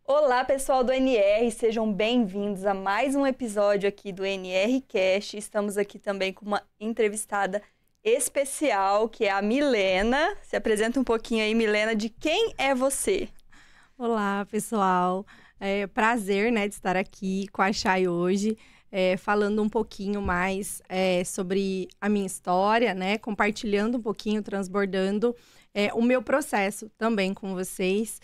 Olá, pessoal do NR, sejam bem-vindos a mais um episódio aqui do NR Cast. Estamos aqui também com uma entrevistada especial, que é a Milena. Se apresenta um pouquinho aí, Milena, de quem é você? Olá, pessoal. É prazer, né, de estar aqui com a Chay hoje, falando um pouquinho mais sobre a minha história, né, compartilhando um pouquinho, transbordando o meu processo também com vocês.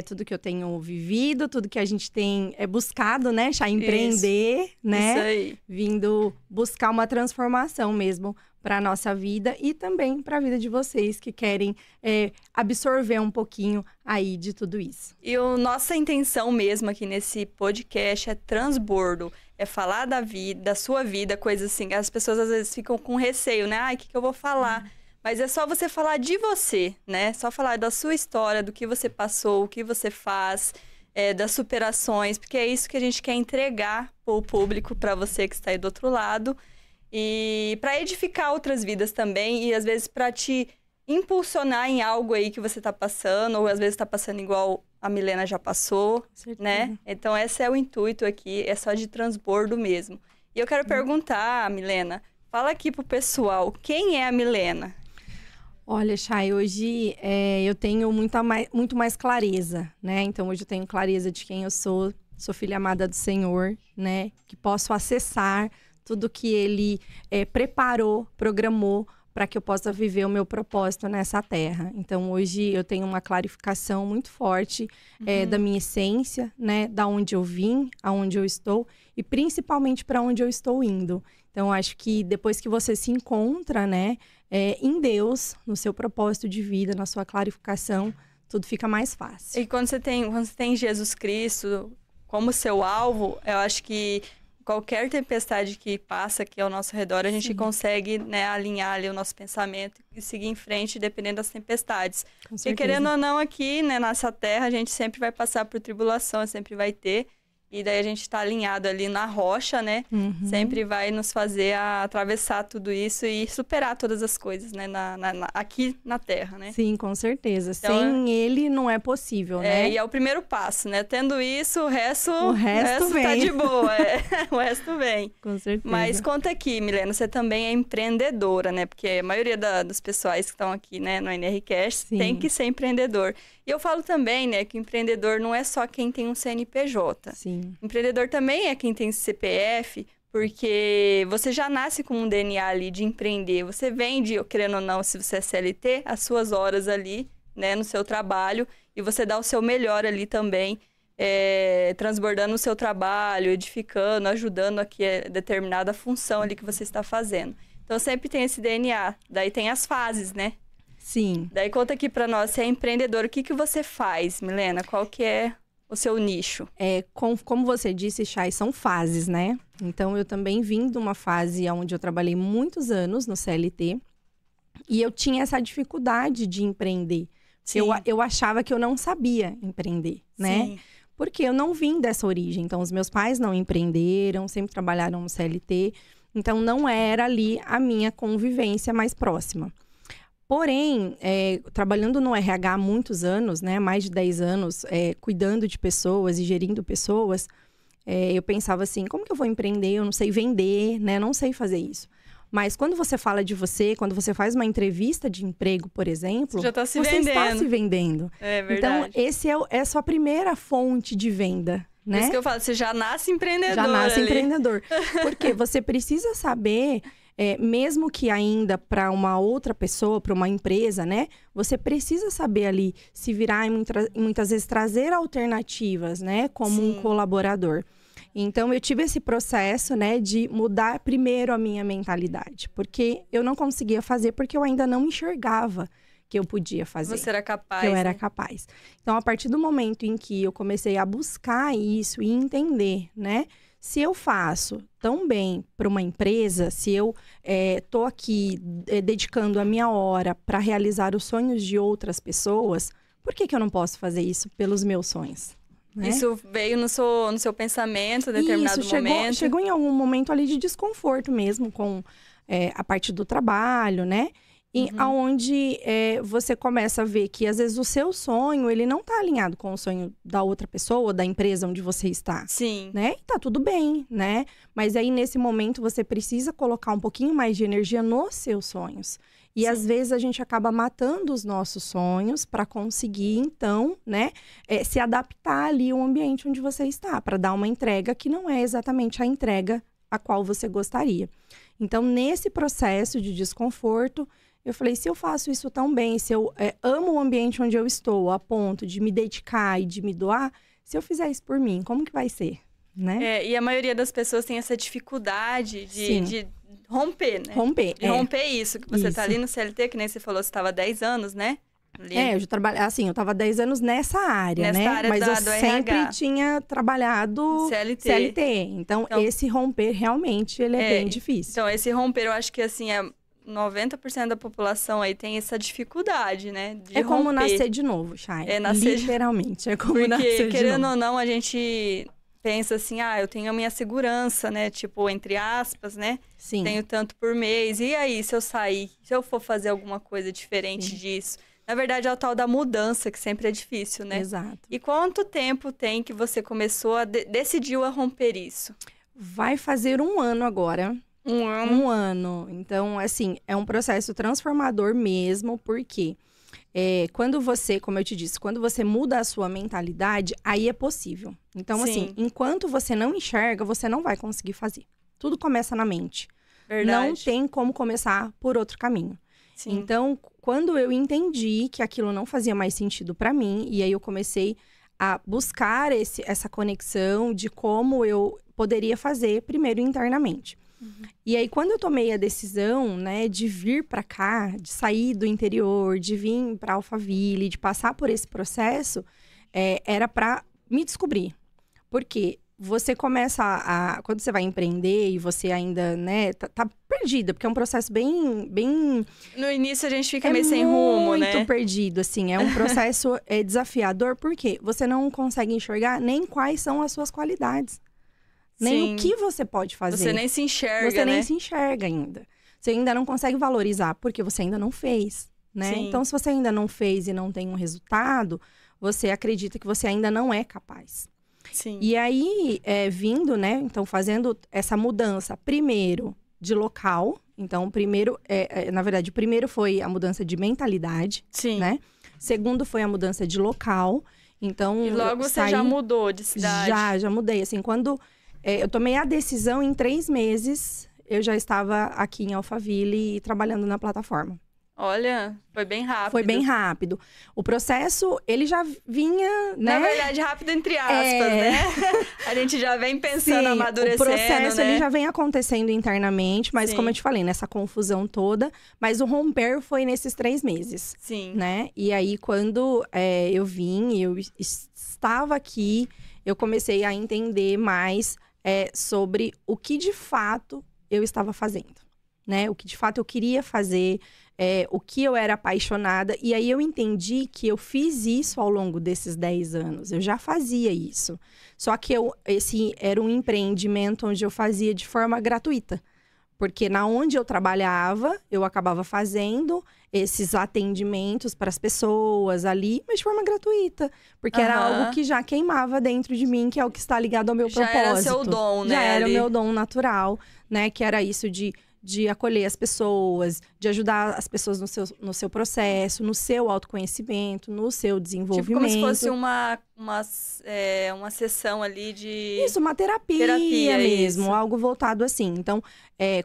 Tudo que eu tenho vivido, tudo que a gente tem buscado, né, Chay, empreender, Isso. né? Isso aí. Vindo buscar uma transformação mesmo para a nossa vida e também para a vida de vocês que querem absorver um pouquinho aí de tudo isso. E a nossa intenção mesmo aqui nesse podcast é transbordo, é falar da vida, da sua vida, coisas assim. As pessoas às vezes ficam com receio, né? Ai, o que eu vou falar? Mas é só você falar de você, né? Só falar da sua história, do que você passou, o que você faz, das superações, porque é isso que a gente quer entregar para o público, para você que está aí do outro lado. E para edificar outras vidas também, e às vezes para te impulsionar em algo aí que você está passando, ou às vezes está passando igual a Milena já passou, né? Então esse é o intuito aqui, é só de transbordo mesmo. E eu quero perguntar, Milena, fala aqui pro pessoal, quem é a Milena? Olha, Chay, hoje eu tenho muito mais clareza, né? Então, hoje eu tenho clareza de quem eu sou filha amada do Senhor, né? Que posso acessar tudo que Ele preparou, programou para que eu possa viver o meu propósito nessa terra. Então, hoje eu tenho uma clarificação muito forte da minha essência, né? Da onde eu vim, aonde eu estou e principalmente para onde eu estou indo. Então, acho que depois que você se encontra, né? Em Deus, no seu propósito de vida, na sua clarificação, tudo fica mais fácil. E quando você tem Jesus Cristo como seu alvo, eu acho que qualquer tempestade que passa aqui ao nosso redor, a gente consegue, né, alinhar ali o nosso pensamento e seguir em frente, dependendo das tempestades. Porque querendo ou não, aqui, né, nessa terra, a gente sempre vai passar por tribulação, sempre vai ter. E daí a gente tá alinhado ali na rocha, né? Sempre vai nos fazer atravessar tudo isso e superar todas as coisas, né? Aqui na Terra, né? Sim, com certeza. Então, sem ele não é possível, né? E é o primeiro passo, né? Tendo isso, o resto vem. tá de boa. O resto vem. Com certeza. Mas conta aqui, Milena, você também é empreendedora, né? Porque a maioria dos pessoais que estão aqui, né, no NRCast, tem que ser empreendedor. E eu falo também, né, que empreendedor não é só quem tem um CNPJ. Sim. Empreendedor também é quem tem CPF, porque você já nasce com um DNA ali de empreender. Você vende, querendo ou não, se você é CLT, as suas horas ali, né, no seu trabalho, e você dá o seu melhor ali também, transbordando o seu trabalho, edificando, ajudando aqui a determinada função ali que você está fazendo. Então, sempre tem esse DNA. Daí tem as fases, né? Sim. Daí conta aqui pra nós, você é empreendedor, o que você faz, Milena? Qual que é o seu nicho? Como você disse, Chay, são fases, né? Então, eu também vim de uma fase onde eu trabalhei muitos anos no CLT e eu tinha essa dificuldade de empreender. Eu achava que eu não sabia empreender, né? Sim. Porque eu não vim dessa origem. Então, os meus pais não empreenderam, sempre trabalharam no CLT. Então, não era ali a minha convivência mais próxima. Porém, trabalhando no RH há muitos anos, né, mais de 10 anos, cuidando de pessoas e gerindo pessoas, eu pensava assim, como que eu vou empreender? Eu não sei vender, né, não sei fazer isso. Mas quando você fala de você, quando você faz uma entrevista de emprego, por exemplo, você já tá se você vendendo. Está se vendendo. É verdade. Então, esse é a sua primeira fonte de venda, né? Por isso que eu falo, você já nasce empreendedor. Já nasce ali. empreendedor. Porque você precisa saber... mesmo que ainda para uma outra pessoa, para uma empresa, né? Você precisa saber ali se virar e muitas vezes trazer alternativas, né? Como um colaborador. Então, eu tive esse processo, né? De mudar primeiro a minha mentalidade. Porque eu não conseguia fazer, porque eu ainda não enxergava que eu podia fazer. Você era capaz. Que eu era capaz. Então, a partir do momento em que eu comecei a buscar isso e entender, né? Se eu faço tão bem para uma empresa, se eu estou aqui dedicando a minha hora para realizar os sonhos de outras pessoas, por que eu não posso fazer isso pelos meus sonhos? Né? Isso veio no seu pensamento em determinado momento? Chegou em algum momento ali de desconforto mesmo com a parte do trabalho, né? E aonde você começa a ver que, às vezes, o seu sonho, ele não tá alinhado com o sonho da outra pessoa, da empresa onde você está. Sim. Né? E tá tudo bem, né? Mas aí, nesse momento, você precisa colocar um pouquinho mais de energia nos seus sonhos. E, às vezes, a gente acaba matando os nossos sonhos para conseguir, então, né? Se adaptar ali ao ambiente onde você está, para dar uma entrega que não é exatamente a entrega a qual você gostaria. Então, nesse processo de desconforto, eu falei, se eu faço isso tão bem, se eu amo o ambiente onde eu estou, a ponto de me dedicar e de me doar, se eu fizer isso por mim, como que vai ser, né? E a maioria das pessoas tem essa dificuldade de romper, né? Romper isso, que você tá ali no CLT, que nem você falou, você estava 10 anos, né? Ali. Eu já trabalhei, assim, eu tava 10 anos nessa área, né? Área mas eu do sempre RH. Tinha trabalhado CLT. Então, esse romper, realmente, ele é bem difícil. Então, esse romper, eu acho que, assim, 90% da população aí tem essa dificuldade, né? De como romper. nascer de novo, Chay. Nascer literalmente, é como nascer de novo. Porque, querendo ou não, a gente pensa assim, eu tenho a minha segurança, né? Tipo, entre aspas, né? Sim. Tenho tanto por mês. E aí, se eu sair? Se eu for fazer alguma coisa diferente disso? Na verdade, é o tal da mudança, que sempre é difícil, né? Exato. E quanto tempo tem que você começou decidiu a romper isso? Vai fazer 1 ano agora. 1 ano? 1 ano. Então, assim, é um processo transformador mesmo, porque quando você, como eu te disse, quando você muda a sua mentalidade, aí é possível. Então, assim, enquanto você não enxerga, você não vai conseguir fazer. Tudo começa na mente. Verdade. Não tem como começar por outro caminho. Sim. Então, quando eu entendi que aquilo não fazia mais sentido para mim, e aí eu comecei a buscar essa conexão de como eu poderia fazer primeiro internamente. E aí, quando eu tomei a decisão, né, de vir para cá, de sair do interior, de vir para Alphaville, de passar por esse processo, era para me descobrir. Porque você começa quando você vai empreender e você ainda, né, tá perdida, porque é um processo bem... No início a gente fica meio sem rumo, né? Muito perdido, assim. É um processo desafiador, porque você não consegue enxergar nem quais são as suas qualidades. Nem o que você pode fazer. Você nem se enxerga, Você nem se enxerga ainda. Você ainda não consegue valorizar, porque você ainda não fez, né? Sim. Então, se você ainda não fez e não tem um resultado, você acredita que você ainda não é capaz. Sim. E aí, vindo, né? Então, fazendo essa mudança, primeiro, de local. Então, primeiro, na verdade, primeiro foi a mudança de mentalidade. Sim. Né? Segundo, foi a mudança de local. Então, e logo você já mudou de cidade? Já mudei. Assim, quando eu tomei a decisão, em 3 meses, eu já estava aqui em Alphaville trabalhando na plataforma. Olha, foi bem rápido. Foi bem rápido. O processo, ele já vinha, né? Na verdade, rápido entre aspas, né? A gente já vem pensando, amadurecendo, o processo, né? ele já vem acontecendo internamente, mas como eu te falei, nessa confusão toda. Mas o romper foi nesses 3 meses. Sim. Né? E aí, quando eu vim, eu estava aqui, eu comecei a entender mais sobre o que, de fato, eu estava fazendo. Né? O que, de fato, eu queria fazer, o que eu era apaixonada. E aí, eu entendi que eu fiz isso ao longo desses 10 anos. Eu já fazia isso. Só que esse era um empreendimento onde eu fazia de forma gratuita. Porque na onde eu trabalhava, eu acabava fazendo esses atendimentos para as pessoas ali, mas de forma gratuita. Porque era algo que já queimava dentro de mim, que é o que está ligado ao meu propósito. Já era seu dom, né? Já era o meu dom natural, né? Que era isso de acolher as pessoas, de ajudar as pessoas no seu processo, no seu autoconhecimento, no seu desenvolvimento. Tipo, como se fosse uma sessão ali de... Isso, uma terapia mesmo, isso. Algo voltado assim. Então,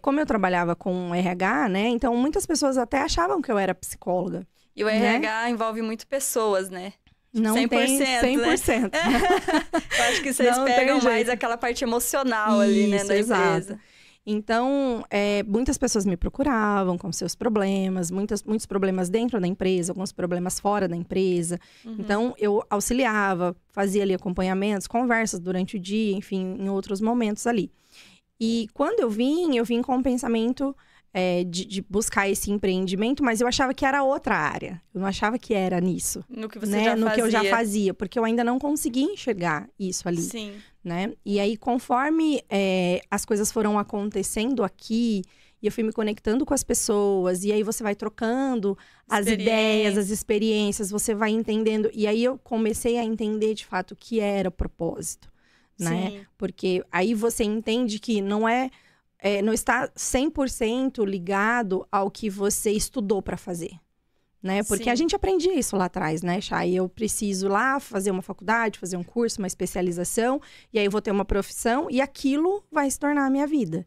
como eu trabalhava com RH, né? Então, muitas pessoas até achavam que eu era psicóloga. E o RH envolve muito pessoas, né? Não 100%, tem 100%. Né? Eu acho que vocês pegam mais aquela parte emocional ali, né, na empresa. Então, muitas pessoas me procuravam com seus problemas, muitos problemas dentro da empresa, alguns problemas fora da empresa. Então, eu auxiliava, fazia ali acompanhamentos, conversas durante o dia, enfim, em outros momentos ali. E quando eu vim com o pensamento de buscar esse empreendimento, mas eu achava que era outra área. Eu não achava que era nisso. No que você já fazia. No que eu já fazia, porque eu ainda não conseguia enxergar isso ali. Sim. Né? E aí, conforme as coisas foram acontecendo aqui, E eu fui me conectando com as pessoas. E aí você vai trocando as ideias, as experiências. Você vai entendendo. E aí eu comecei a entender, de fato, o que era o propósito, né? Sim. Porque aí você entende que não está 100% ligado ao que você estudou para fazer. Né? Porque Sim. a gente aprendia isso lá atrás, né, Chay? Eu preciso lá fazer uma faculdade, fazer um curso, uma especialização, e aí eu vou ter uma profissão, e aquilo vai se tornar a minha vida.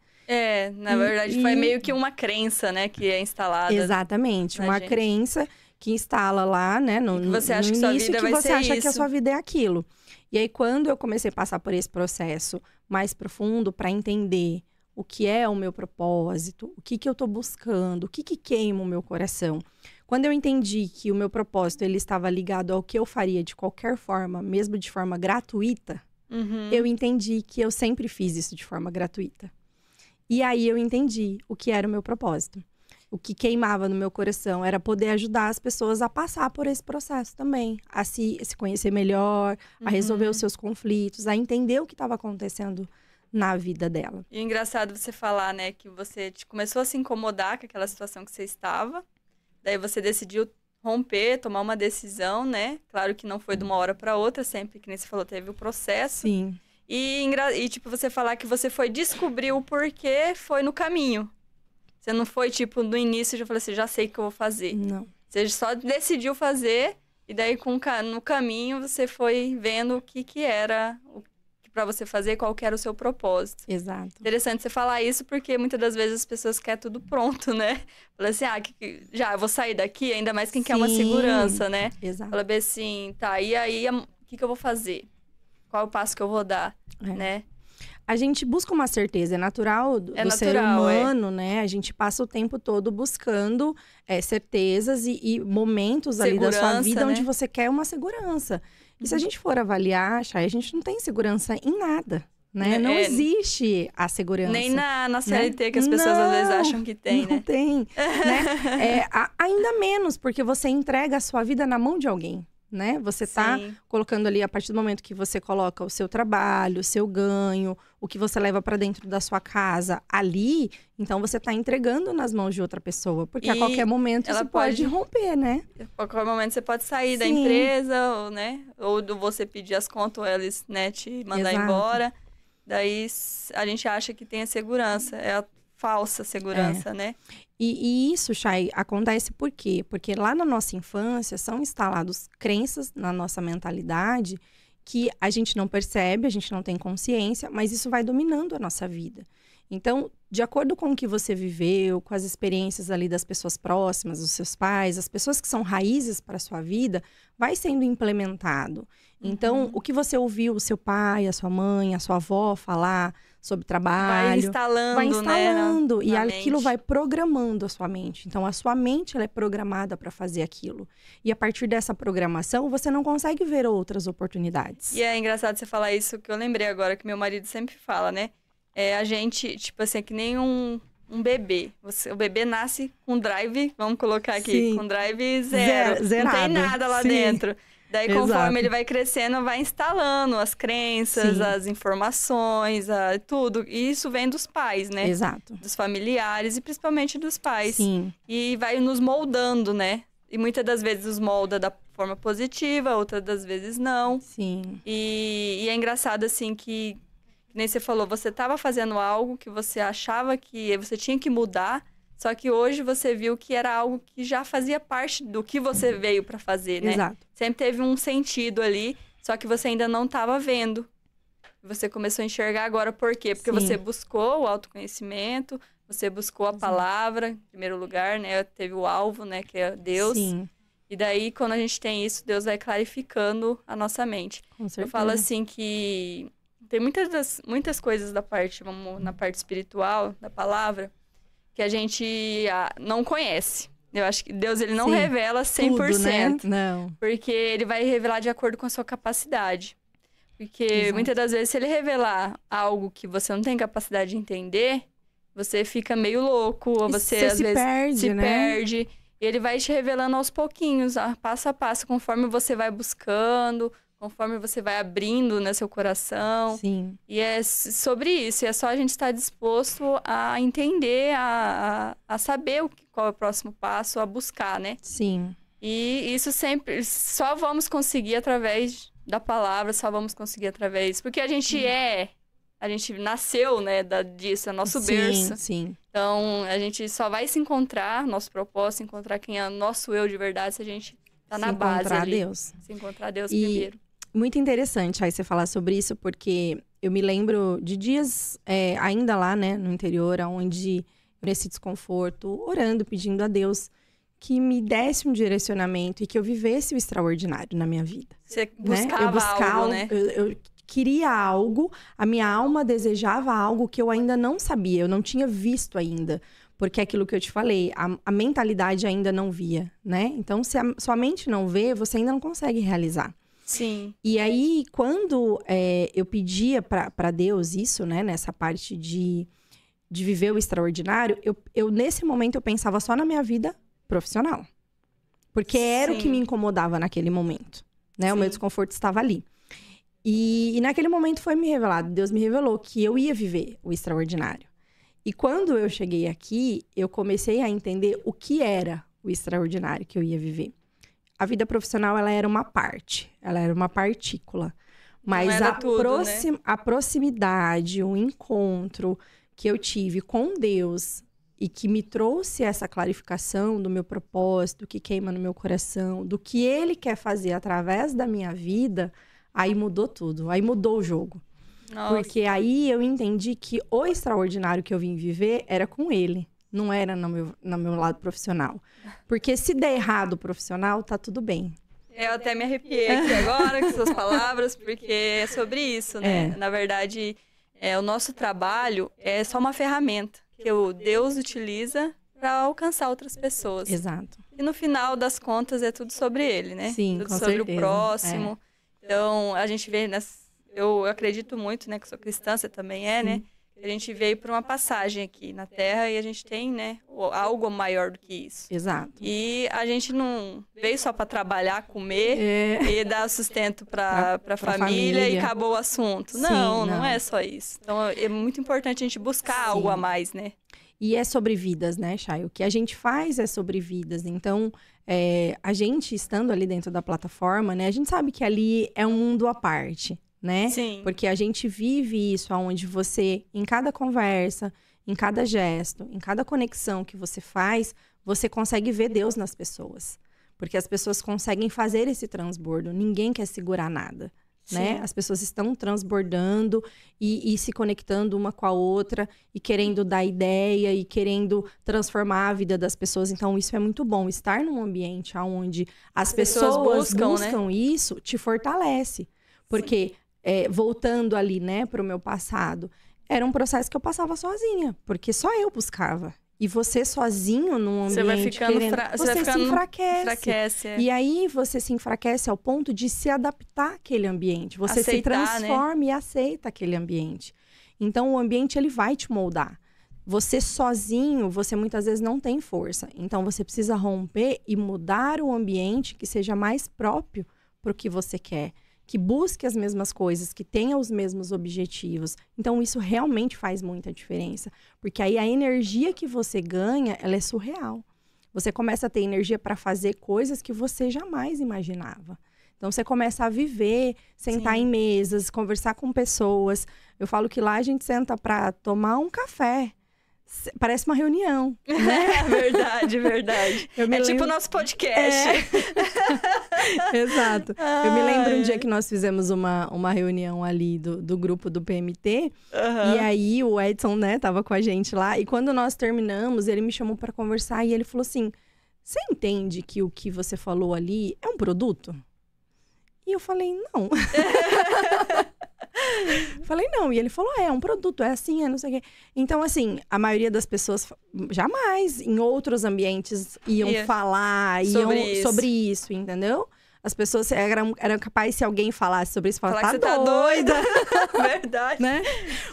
Na verdade, foi meio que uma crença, né, que é instalada. Exatamente, uma crença que instala lá, né, no início, você acha que sua vida vai ser você acha isso. que a sua vida é aquilo. E aí, quando eu comecei a passar por esse processo mais profundo para entender o que é o meu propósito, o que eu tô buscando, o que queima o meu coração. Quando eu entendi que o meu propósito ele estava ligado ao que eu faria de qualquer forma, mesmo de forma gratuita, eu entendi que eu sempre fiz isso de forma gratuita. E aí eu entendi o que era o meu propósito. O que queimava no meu coração era poder ajudar as pessoas a passar por esse processo também. A se conhecer melhor, a resolver os seus conflitos, a entender o que estava acontecendo na vida dela. E é engraçado você falar, né, que você começou a se incomodar com aquela situação que você estava. Daí você decidiu romper, tomar uma decisão, né? Claro que não foi de uma hora para outra, sempre que nem você falou, teve o processo. Sim. E tipo, você falar que você foi descobrir o porquê, foi no caminho. Você não foi, tipo, no início já falou assim, já sei o que eu vou fazer. Não. Você só decidiu fazer, e daí no caminho você foi vendo o que era para você fazer, qual que era o seu propósito. Exato. Interessante você falar isso, porque muitas das vezes as pessoas querem tudo pronto, né? Fala assim, já, eu vou sair daqui, ainda mais quem quer uma segurança, né? Exato. Fala bem assim, tá, e aí, o que eu vou fazer? Qual é o passo que eu vou dar, né? A gente busca uma certeza, é natural do ser humano, né? A gente passa o tempo todo buscando certezas e momentos ali da sua vida, né? Onde você quer uma segurança. E se a gente for avaliar, Chay, a gente não tem segurança em nada, né? Não existe a segurança. Nem na CLT, né? Que as pessoas às vezes acham que tem, né? Não tem, né? Ainda menos, porque você entrega a sua vida na mão de alguém, né? Você tá colocando ali, a partir do momento que você coloca o seu trabalho, o seu ganho, o que você leva para dentro da sua casa ali, então você tá entregando nas mãos de outra pessoa. Porque a qualquer momento ela pode romper, né? A qualquer momento você pode sair da empresa, ou, né? Ou você pedir as contas, ou eles, né, te mandar embora. Daí a gente acha que tem a segurança. É a falsa segurança, né? E isso, Chay, acontece por quê? Porque lá na nossa infância são instaladas crenças na nossa mentalidade que a gente não percebe, a gente não tem consciência, mas isso vai dominando a nossa vida. Então, de acordo com o que você viveu, com as experiências ali das pessoas próximas, dos seus pais, as pessoas que são raízes para a sua vida, vai sendo implementado. Então, o que você ouviu o seu pai, a sua mãe, a sua avó falar sobre trabalho... Vai instalando, né, e aquilo mente. Vai programando a sua mente. Então, a sua mente ela é programada para fazer aquilo. E a partir dessa programação, você não consegue ver outras oportunidades. E é engraçado você falar isso, que eu lembrei agora, que meu marido sempre fala, né? A gente, tipo assim, é que nem um bebê. O bebê nasce com drive, vamos colocar aqui, com drive zero. Zerado. Não tem nada lá dentro. Daí, conforme ele vai crescendo, vai instalando as crenças, as informações, tudo. E isso vem dos pais, né? Exato. Dos familiares e principalmente dos pais. Sim. E vai nos moldando, né? E muitas das vezes nos molda da forma positiva, outras das vezes não. Sim. E é engraçado, assim, que nem você falou, você estava fazendo algo que você achava que você tinha que mudar, só que hoje você viu que era algo que já fazia parte do que você veio para fazer, né? Exato. Sempre teve um sentido ali, só que você ainda não estava vendo. Você começou a enxergar agora por quê? Porque você buscou o autoconhecimento, você buscou a palavra, em primeiro lugar, né? Teve o alvo, né? Que é Deus. Sim. E daí, quando a gente tem isso, Deus vai clarificando a nossa mente. Com certeza. Eu falo assim que tem muitas coisas na parte espiritual, da palavra, que a gente não conhece. Eu acho que Deus ele não revela 100%. Tudo, né? Não. Porque ele vai revelar de acordo com a sua capacidade. Porque muitas das vezes, se ele revelar algo que você não tem capacidade de entender, você fica meio louco, ou você às vezes se perde. E ele vai te revelando aos pouquinhos, passo a passo, conforme você vai buscando, conforme você vai abrindo, né, seu coração. Sim. E é sobre isso. E é só a gente estar disposto a entender, a saber qual é o próximo passo, a buscar, né? Sim. E isso sempre... Só vamos conseguir através da palavra, só vamos conseguir através... Porque a gente nasceu, né, disso, é nosso berço. Sim. Então, a gente só vai se encontrar, nosso propósito, encontrar quem é o nosso eu de verdade, se a gente tá na base ali. Deus. Se encontrar Deus primeiro. Muito interessante aí você falar sobre isso, porque eu me lembro de dias ainda lá, né, no interior, onde nesse desconforto, orando, pedindo a Deus que me desse um direcionamento e que eu vivesse o extraordinário na minha vida. Você buscava algo, né? Eu queria algo, a minha alma desejava algo que eu ainda não sabia, eu não tinha visto ainda. Porque é aquilo que eu te falei, a mentalidade ainda não via, né? Então, se a sua mente não vê, você ainda não consegue realizar. Sim. E aí, quando eu pedia para Deus isso, né? Nessa parte de viver o extraordinário, eu nesse momento eu pensava só na minha vida profissional. Porque era o que me incomodava naquele momento, né? O meu desconforto estava ali. E naquele momento foi me revelado, Deus me revelou que eu ia viver o extraordinário. E quando eu cheguei aqui, eu comecei a entender o que era o extraordinário que eu ia viver. A vida profissional, ela era uma parte, ela era uma partícula. Mas a proximidade, o encontro que eu tive com Deus e que me trouxe essa clarificação do meu propósito, que queima no meu coração, do que Ele quer fazer através da minha vida, aí mudou tudo, aí mudou o jogo. Nossa. Porque aí eu entendi que o extraordinário que eu vim viver era com Ele, não era no meu lado profissional. Porque se der errado o profissional, tá tudo bem. Eu até me arrepiei aqui agora com suas palavras, porque é sobre isso, né? Na verdade, o nosso trabalho é só uma ferramenta que o Deus utiliza para alcançar outras pessoas. Exato. E no final das contas é tudo sobre Ele, né? Sim, tudo com sobre certeza. O próximo. Então, a gente vê... Eu acredito muito, né? Que sou cristã, você também né? A gente veio por uma passagem aqui na Terra e a gente tem, né? Algo maior do que isso. Exato. E a gente não veio só para trabalhar, comer e dar sustento para a família e acabou o assunto. Sim, não é só isso. Então, é muito importante a gente buscar algo a mais, né? E é sobre vidas, né, Chay? O que a gente faz é sobre vidas. Então, a gente estando ali dentro da plataforma, né? A gente sabe que ali é um mundo à parte, né? Sim. Porque a gente vive isso, onde você, em cada conversa, em cada gesto, em cada conexão que você faz, você consegue ver Deus nas pessoas. Porque as pessoas conseguem fazer esse transbordo. Ninguém quer segurar nada, né? As pessoas estão transbordando e se conectando uma com a outra e querendo dar ideia e querendo transformar a vida das pessoas. Então, isso é muito bom. Estar num ambiente onde as pessoas buscam né? isso te fortalece. Porque... voltando ali, né, para o meu passado, era um processo que eu passava sozinha, porque só eu buscava. E você sozinho num ambiente... Você vai ficando... Você se enfraquece. E aí você se enfraquece ao ponto de se adaptar àquele ambiente. Você se transforma, né? E aceita aquele ambiente. Então, o ambiente, ele vai te moldar. Você sozinho, você muitas vezes não tem força. Então, você precisa romper e mudar o ambiente que seja mais próprio para o que você quer. Que busque as mesmas coisas, que tenha os mesmos objetivos. Então, isso realmente faz muita diferença. Porque aí a energia que você ganha, ela é surreal. Você começa a ter energia para fazer coisas que você jamais imaginava. Então, você começa a viver, sentar em mesas, conversar com pessoas. Eu falo que lá a gente senta para tomar um café. Parece uma reunião, né? Verdade. Tipo o nosso podcast. Exato. Eu me lembro um dia que nós fizemos uma reunião ali do grupo do PMT. E aí o Edson, né, tava com a gente lá. E quando nós terminamos, ele me chamou para conversar e ele falou assim: você entende que o que você falou ali é um produto? E eu falei, não. Falei, não. E ele falou, é um produto, é assim, é não sei o quê. Então, assim, a maioria das pessoas jamais em outros ambientes iam falar sobre isso, entendeu? as pessoas eram capazes, se alguém falasse sobre isso, Falar falar, que você tá doida. Verdade. Né?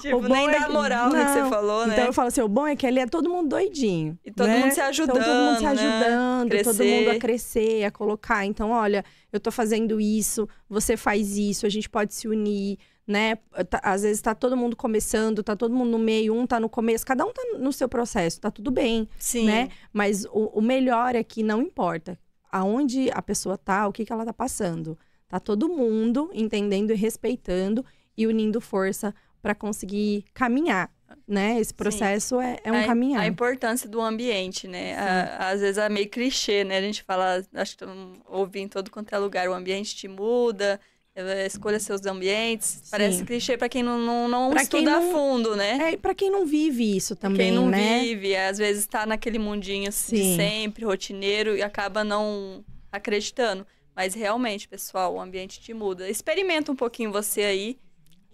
Tipo, O bom nem é dá que- moral no que você falou, né? Então eu falo assim, o bom é que ali é todo mundo doidinho. E todo né? mundo se ajudando, Então, todo mundo se né? ajudando, todo Crescer. mundo a crescer, a colocar. Então, olha, eu tô fazendo isso, você faz isso, a gente pode se unir, né? Às vezes tá todo mundo começando, tá todo mundo no meio, um tá no começo, cada um tá no seu processo, tá tudo bem, Sim. né? Mas o melhor é que não importa aonde a pessoa tá, o que ela tá passando. Tá todo mundo entendendo e respeitando e unindo força para conseguir caminhar, né? Esse processo é um caminhar. A importância do ambiente, né? Às vezes é meio clichê, né? A gente fala, acho que ouvi em todo quanto é lugar, o ambiente te muda, escolha seus ambientes. Sim. Parece clichê para quem não Pra estuda quem não- a fundo, né? É, para quem não vive isso também, Quem não né? vive, às vezes tá naquele mundinho assim, de Sim. sempre, rotineiro, e acaba não acreditando. Mas realmente, pessoal, o ambiente te muda. Experimenta um pouquinho você aí,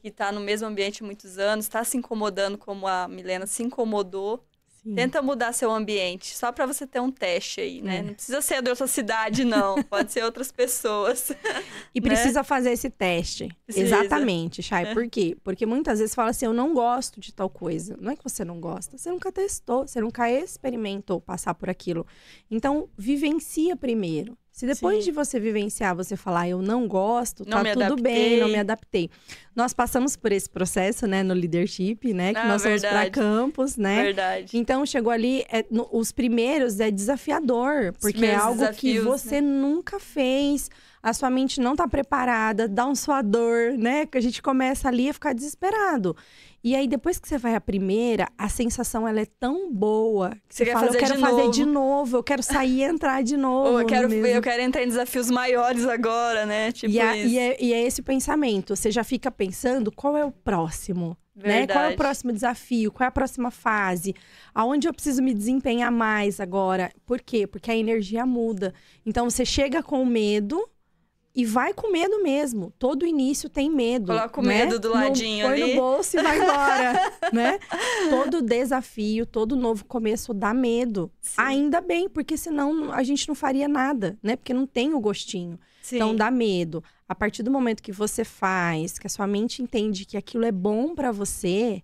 que tá no mesmo ambiente há muitos anos, tá se incomodando como a Milena se incomodou. Sim. Tenta mudar seu ambiente, só pra você ter um teste aí, né? É. Não precisa ser de outra cidade, não. Pode ser outras pessoas. E precisa fazer esse teste. Precisa. Exatamente, Chay. Por quê? Porque muitas vezes fala assim, eu não gosto de tal coisa. Não é que você não gosta, você nunca testou, você nunca experimentou passar por aquilo. Então, vivencia primeiro. Se depois Sim. de você vivenciar, você falar, eu não gosto, Não tá me tudo adaptei. bem, não me adaptei. Nós passamos por esse processo, né, no leadership, né, que nós fomos para verdade. campus, né? Verdade. Então, chegou ali, os primeiros é desafiador, porque é primeiros algo que desafios, você nunca fez, a sua mente não tá preparada, dá um suador, né? Que a gente começa ali a ficar desesperado. E aí, depois que você vai a primeira, a sensação, ela é tão boa, que Você você quer fala, eu fazer quero de fazer novo. de novo, eu quero sair e entrar de novo. Ou no mesmo. eu quero entrar em desafios maiores agora, né? Tipo E, isso. e é esse o pensamento. Você já fica pensando qual é o próximo, né? Qual é o Verdade. próximo desafio? Qual é a próxima fase? Aonde eu preciso me desempenhar mais agora? Por quê? Porque a energia muda. Então, você chega com medo e vai com medo mesmo. Todo início tem medo. Coloca o né? medo do ladinho põe ali. no bolso e vai embora, né? Todo desafio, todo novo começo dá medo. Sim. Ainda bem, porque senão a gente não faria nada, né? Porque não tem o gostinho. Sim. Então dá medo. A partir do momento que você faz, que a sua mente entende que aquilo é bom pra você,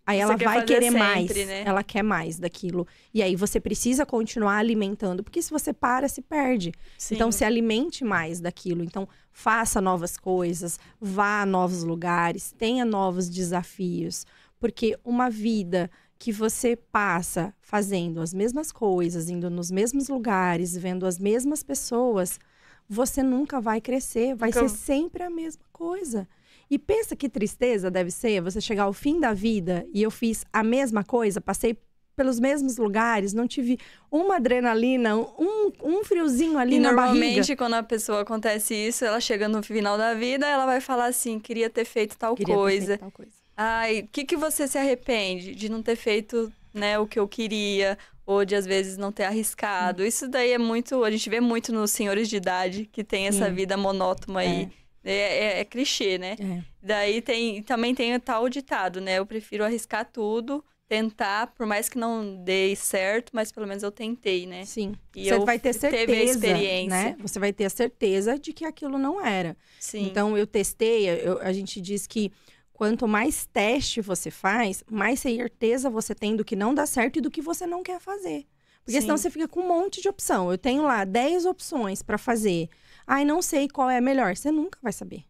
aí Você ela quer vai fazer querer sempre, mais. né? Ela quer mais daquilo. E aí você precisa continuar alimentando, porque se você para, se perde. Sim. Então se alimente mais daquilo. Então faça novas coisas, vá a novos lugares, tenha novos desafios, porque uma vida que você passa fazendo as mesmas coisas, indo nos mesmos lugares, vendo as mesmas pessoas, você nunca vai crescer, vai ser sempre a mesma coisa. E pensa que tristeza deve ser você chegar ao fim da vida e eu fiz a mesma coisa, passei pelos mesmos lugares, não tive uma adrenalina, um friozinho ali E na barriga. normalmente, quando a pessoa acontece isso, ela chega no final da vida, ela vai falar assim, queria ter feito tal Queria ter coisa. feito tal coisa. Ai, o que você se arrepende de não ter feito, né, o que eu queria? Ou de, às vezes, não ter arriscado. Isso daí é muito... A gente vê muito nos senhores de idade que tem essa vida monótona aí. É clichê, né? É. Daí também tem o tal ditado, né? Eu prefiro arriscar tudo, tentar, por mais que não dê certo, mas pelo menos eu tentei, né? Sim. E Você eu vai ter teve a certeza, experiência. né? Você vai ter a certeza de que aquilo não era. Sim. Então, eu testei, a gente diz que quanto mais teste você faz, mais certeza você tem do que não dá certo e do que você não quer fazer. Porque Sim. senão você fica com um monte de opção. Eu tenho lá 10 opções para fazer. Ai, não sei qual é a melhor. Você nunca vai saber.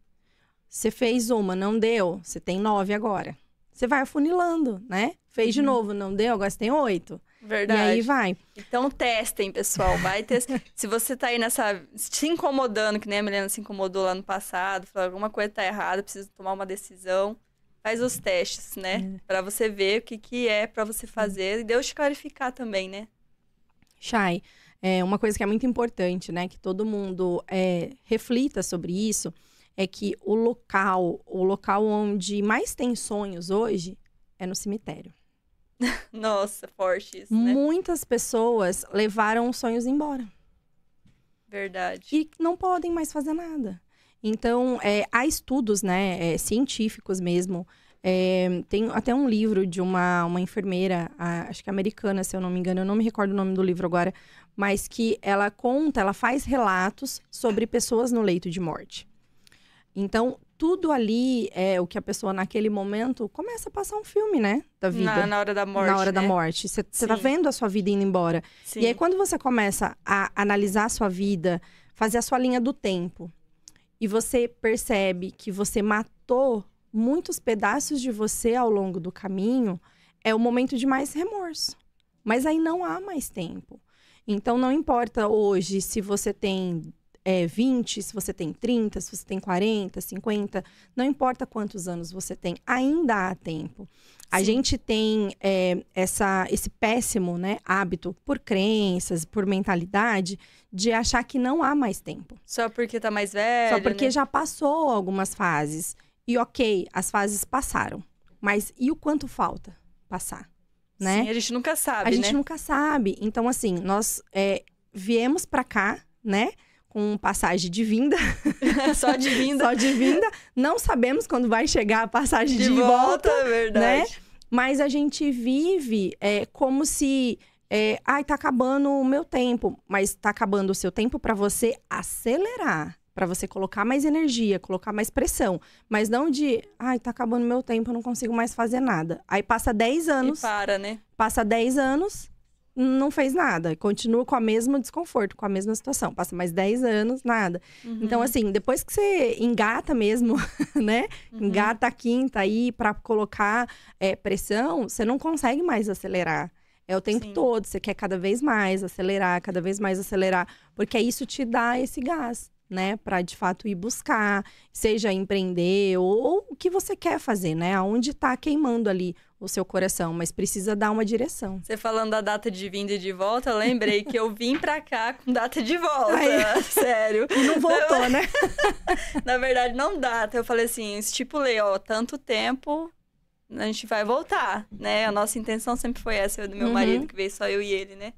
Você fez uma, não deu, você tem 9 agora. Você vai afunilando, né? Fez de novo, não deu, agora você tem 8. Verdade. E aí vai. Então testem, pessoal. Vai testar. Se você tá aí se incomodando, que nem a Milena se incomodou lá no passado, falou alguma coisa tá errada, precisa tomar uma decisão, faz os testes, né? Pra você ver o que é pra você fazer e Deus te clarificar também, né? Chay, uma coisa que é muito importante, né? Que todo mundo reflita sobre isso, é que o local onde mais tem sonhos hoje é no cemitério. Nossa, forte isso, né? Muitas pessoas levaram os sonhos embora. Verdade. E não podem mais fazer nada. Então, há estudos, né, científicos mesmo, Tem até um livro de uma enfermeira, acho que americana, se eu não me engano, eu não me recordo o nome do livro agora, mas que ela faz relatos sobre pessoas no leito de morte. Então, tudo ali é o que a pessoa, naquele momento, começa a passar um filme, né? Da vida. Na hora da morte, Na hora da né? morte. Você tá vendo a sua vida indo embora. Sim. E aí, quando você começa a analisar a sua vida, fazer a sua linha do tempo, e você percebe que você matou muitos pedaços de você ao longo do caminho, é o momento de mais remorso. Mas aí não há mais tempo. Então, não importa hoje se você tem 20, se você tem 30, se você tem 40, 50, não importa quantos anos você tem, ainda há tempo. A gente tem esse péssimo, né, hábito, por crenças, por mentalidade, de achar que não há mais tempo. Só porque tá mais velho, Só porque né? já passou algumas fases. E ok, as fases passaram. Mas e o quanto falta passar? Né? Sim, a gente nunca sabe, A gente né? nunca sabe. Então, assim, nós viemos pra cá, né? Com passagem de vinda. Só de vinda. Só de vinda. Não sabemos quando vai chegar a passagem de volta. É verdade. Né? Mas a gente vive como se... tá acabando o meu tempo. Mas tá acabando o seu tempo pra você acelerar. Pra você colocar mais energia, colocar mais pressão. Mas não de, tá acabando o meu tempo, eu não consigo mais fazer nada. Aí passa 10 anos. E para, né? Passa 10 anos, não fez nada. Continua com o mesmo desconforto, com a mesma situação. Passa mais 10 anos, nada. Uhum. Então, assim, depois que você engata mesmo, né? Engata a quinta aí pra colocar pressão, você não consegue mais acelerar. É o tempo todo, você quer cada vez mais acelerar, porque isso te dá esse gás, né? Pra, de fato, ir buscar, seja empreender ou o que você quer fazer, né? Aonde tá queimando ali o seu coração, mas precisa dar uma direção. Você falando da data de vinda e de volta, eu lembrei que eu vim pra cá com data de volta, sério. E não voltou, né? Na verdade, não data. Eu falei assim, estipulei, tanto tempo, a gente vai voltar, né? A nossa intenção sempre foi essa, eu do meu marido, que veio só eu e ele, né?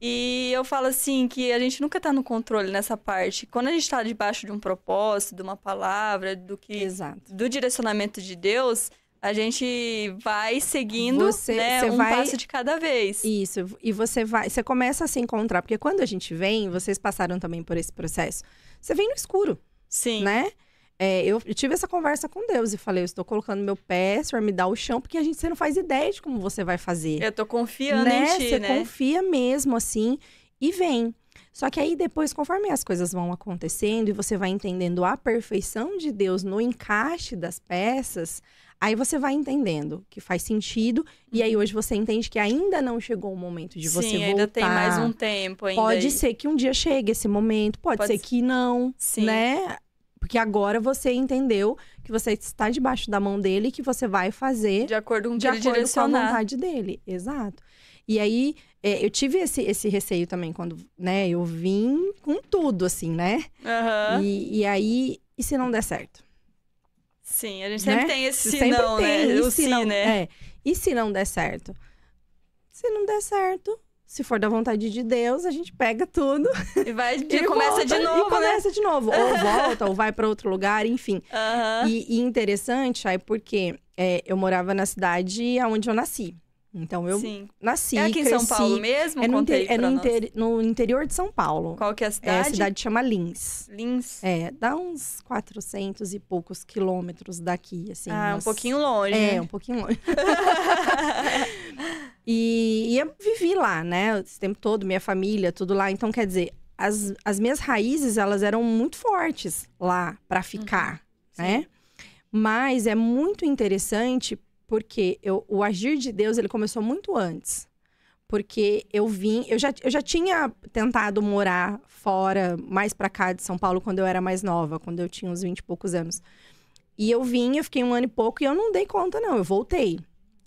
E eu falo assim, que a gente nunca tá no controle nessa parte. Quando a gente tá debaixo de um propósito, de uma palavra, do direcionamento de Deus, a gente vai seguindo, né, passo de cada vez. Isso, e você começa a se encontrar. Porque quando a gente vem, vocês passaram também por esse processo, você vem no escuro. Sim. Né? Eu tive essa conversa com Deus e falei, eu estou colocando meu pé, o Senhor me dá o chão, porque você não faz ideia de como você vai fazer. Eu tô confiando em ti, Você né? confia mesmo, assim, e vem. Só que aí depois, conforme as coisas vão acontecendo e você vai entendendo a perfeição de Deus no encaixe das peças, aí você vai entendendo que faz sentido. E aí hoje você entende que ainda não chegou o momento de você voltar. Sim, ainda tem mais um tempo ainda. Pode ser que um dia chegue esse momento, pode ser que não, né? Porque agora você entendeu que você está debaixo da mão dele e que você vai fazer de acordo com a vontade dele. Exato. E aí, eu tive esse receio também quando, né, eu vim com tudo, assim, né? E aí, e se não der certo? Sim, a gente sempre tem esse se não, né? O se não, né? E se não der certo? Se não der certo, se for da vontade de Deus, a gente pega tudo e vai e começa de novo, e começa de novo. Ou volta, ou vai para outro lugar, enfim. E interessante, aí porque eu morava na cidade onde eu nasci. Então, eu nasci, aqui em São Paulo mesmo? No interior de São Paulo. Qual que é a cidade? A cidade chama Lins. Lins? Dá uns 400 e poucos quilômetros daqui, assim. Um pouquinho longe, né? Um pouquinho longe. E eu vivi lá, né? Esse tempo todo, minha família, tudo lá. Então, quer dizer, as minhas raízes, elas eram muito fortes lá para ficar, né? Mas é muito interessante porque o agir de Deus, ele começou muito antes. Porque eu já tinha tentado morar fora, mais pra cá de São Paulo, quando eu era mais nova, quando eu tinha uns 20 e poucos anos. E eu fiquei 1 ano e pouco, e eu não dei conta, não. Eu voltei.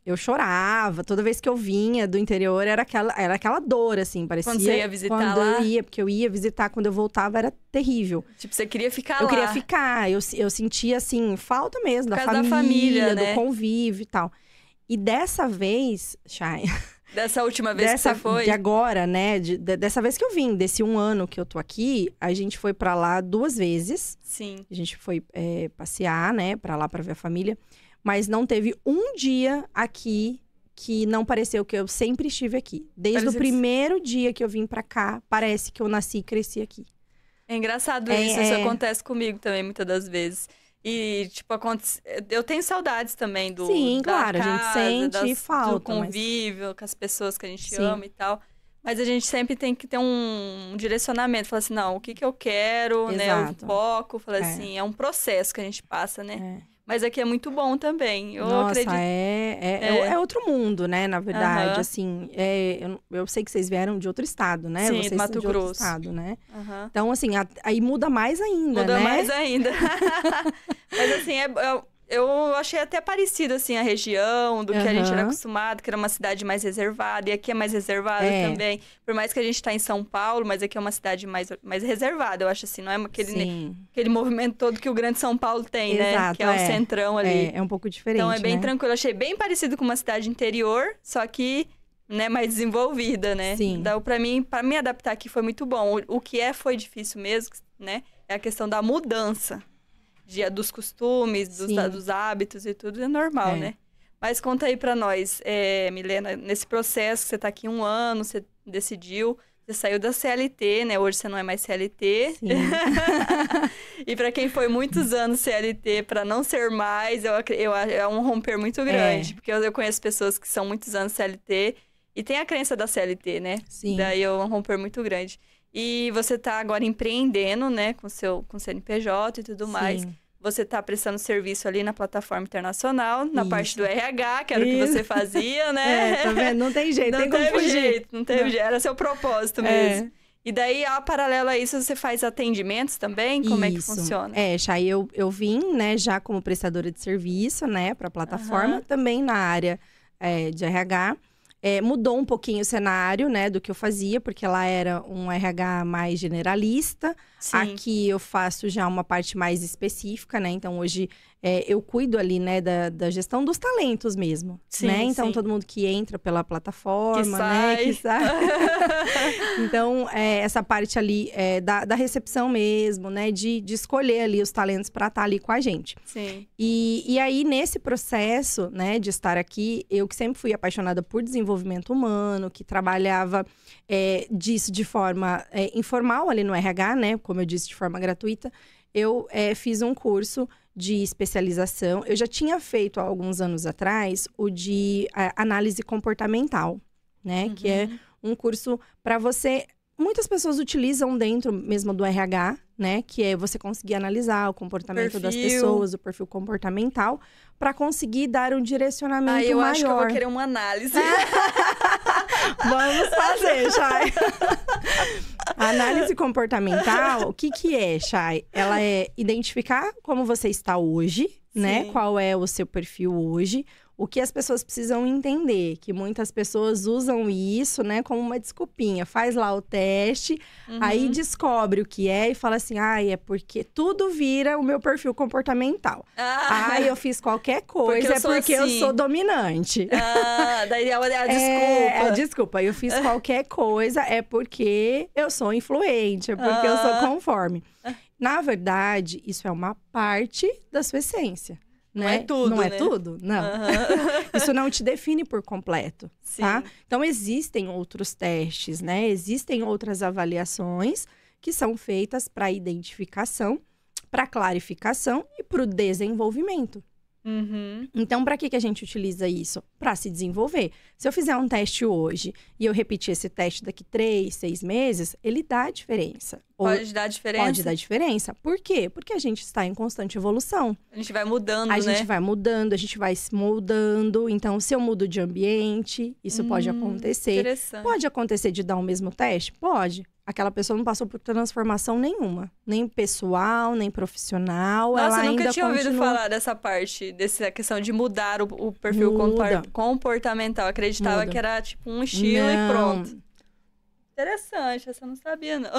Eu chorava, toda vez que eu vinha do interior, era aquela dor, assim, parecia... Quando você ia visitar lá? Quando eu ia, porque eu ia visitar, quando eu voltava, era terrível. Tipo, você queria ficar lá. Eu queria ficar, eu sentia, assim, falta mesmo da família, né? Do convívio e tal. E dessa vez, Chay... Dessa última vez que você foi? De agora, né? Dessa vez que eu vim, desse 1 ano que eu tô aqui, a gente foi pra lá 2 vezes. Sim. A gente foi passear, né? Pra lá, pra ver a família. mas não teve um dia aqui que não pareceu que eu sempre estive aqui. Desde Parece o primeiro dia que eu vim pra cá, parece que eu nasci e cresci aqui. É engraçado isso acontece comigo também, muitas das vezes. E, tipo, eu tenho saudades também Sim, claro, casa, a gente sente falta. do convívio com as pessoas que a gente Sim. ama e tal. Mas a gente sempre tem que ter um direcionamento. Falar assim, não, o que eu quero, né? O foco. Falar assim, é um processo que a gente passa, né? Mas aqui é muito bom também. Nossa, acredito. É outro mundo, né? Na verdade, Aham. assim, eu sei que vocês vieram de outro estado, né? Sim, Vocês do Mato são de outro Grosso. estado, né? Aham. Então, assim, aí muda mais ainda, Muda né? mais ainda. Mas assim, eu achei até parecido, assim, a região do que a gente era Aham. acostumado, que era uma cidade mais reservada. E aqui é mais reservada É. também. Por mais que a gente tá em São Paulo, mas aqui é uma cidade mais reservada. Eu acho assim, não é Sim. aquele movimento todo que o Grande São Paulo tem, né? Exato, Que é o centrão ali. É um pouco diferente, Então é bem né? tranquilo. Eu achei bem parecido com uma cidade interior, só que, né, mais desenvolvida, né? Sim. Então, pra me adaptar aqui foi muito bom. O que foi difícil mesmo, né? É a questão da mudança dos costumes, Sim. dos hábitos e tudo, é normal, É. né? Mas conta aí pra nós, Milena, nesse processo que você tá aqui 1 ano, você decidiu, você saiu da CLT, né? Hoje você não é mais CLT. Sim. E pra quem foi muitos anos CLT, pra não ser mais, é um romper muito grande. Porque eu conheço pessoas que são muitos anos CLT e tem a crença da CLT, né? Sim. Daí é um romper muito grande. E você tá agora empreendendo, né? Com CNPJ e tudo mais. Sim. Você tá prestando serviço ali na plataforma internacional, na parte Isso. do RH, que era o que Isso. você fazia, né? Tá vendo? Não tem jeito, Não tem como teve fugir. jeito, não teve jeito. Era seu propósito mesmo. É. E daí, a paralelo a isso, você faz atendimentos também? Como é que Isso. funciona? Chay, eu vim, né, já como prestadora de serviço, né, pra plataforma, Aham. também na área de RH. Mudou um pouquinho o cenário, né, do que eu fazia, porque lá era um RH mais generalista. Sim. Aqui eu faço já uma parte mais específica, né? Então, hoje eu cuido ali, né, da gestão dos talentos mesmo, Sim, né? Então, sim. todo mundo que entra pela plataforma, sai. né? Que sai. Então, essa parte ali da recepção mesmo, né? De escolher ali os talentos para estar ali com a gente. Sim. E aí, nesse processo, né, de estar aqui, eu que sempre fui apaixonada por desenvolvimento humano, que trabalhava disso de forma informal ali no RH, né? Como eu disse, de forma gratuita. Eu fiz um curso de especialização. Eu já tinha feito há alguns anos atrás o de análise comportamental, né? Que é um curso para você… Muitas pessoas utilizam dentro mesmo do RH, né? Que é você conseguir analisar o comportamento das pessoas, o perfil comportamental, para conseguir dar um direcionamento eu maior. acho que eu vou querer uma análise. Vamos fazer, Chay. A análise comportamental, o que é, Chay? Ela é identificar como você está hoje, né? Sim. Qual é o seu perfil hoje. O que as pessoas precisam entender, que muitas pessoas usam isso, né, como uma desculpinha. Faz lá o teste, aí descobre o que é e fala assim, é porque tudo vira o meu perfil comportamental. Eu fiz qualquer coisa, porque eu sou dominante. Daí a desculpa. Desculpa, eu fiz qualquer coisa, é porque eu sou influente, é porque eu sou conforme. Na verdade, isso é uma parte da sua essência. Não é tudo, Não né? é tudo? Não. Isso não te define por completo, tá? Então, existem outros testes, né? Existem outras avaliações que são feitas para identificação, para clarificação e para o desenvolvimento. Então, para que a gente utiliza isso? Para se desenvolver. Se eu fizer um teste hoje e eu repetir esse teste daqui 3, 6 meses, ele dá diferença. Pode dar diferença? Pode dar diferença. Por quê? Porque a gente está em constante evolução. A gente vai mudando, né? A gente vai mudando, a gente vai se moldando. Então, se eu mudo de ambiente, isso pode acontecer. Interessante. Pode acontecer de dar o mesmo teste? Pode. Aquela pessoa não passou por transformação nenhuma. Nem pessoal, nem profissional. Nossa, ela eu nunca ainda tinha ouvido continua... falar dessa parte, dessa questão de mudar o perfil comportamental. Acreditava que era tipo um estilo e pronto. Interessante, essa eu não sabia, não.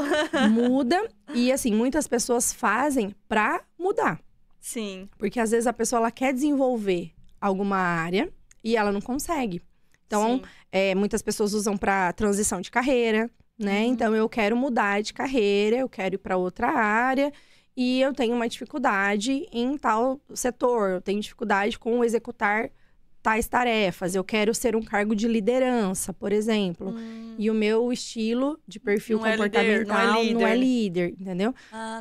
Muda. E assim, muitas pessoas fazem pra mudar. Sim. Porque às vezes a pessoa ela quer desenvolver alguma área e ela não consegue. Então, muitas pessoas usam pra transição de carreira, né? Então, eu quero mudar de carreira, eu quero ir pra outra área. e eu tenho uma dificuldade em tal setor, eu tenho dificuldade com executar tais tarefas, eu quero ser um cargo de liderança, por exemplo. E o meu estilo de perfil comportamental não é líder, entendeu?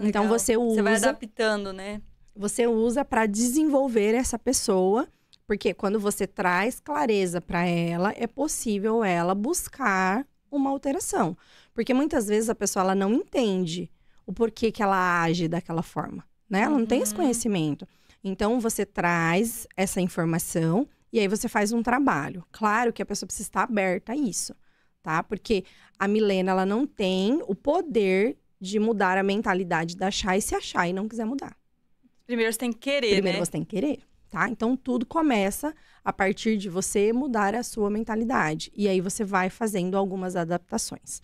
Então você usa... Você vai adaptando, né? Você usa para desenvolver essa pessoa, porque quando você traz clareza para ela, é possível ela buscar uma alteração. Porque muitas vezes a pessoa ela não entende o porquê que ela age daquela forma, né? Ela não tem esse conhecimento. Então você traz essa informação e aí você faz um trabalho. Claro que a pessoa precisa estar aberta a isso, tá? Porque a Milena, ela não tem o poder de mudar a mentalidade da Chay se a Chay não quiser mudar. Primeiro você tem que querer, Primeiro você tem que querer, tá? Então, tudo começa a partir de você mudar a sua mentalidade. E aí, você vai fazendo algumas adaptações.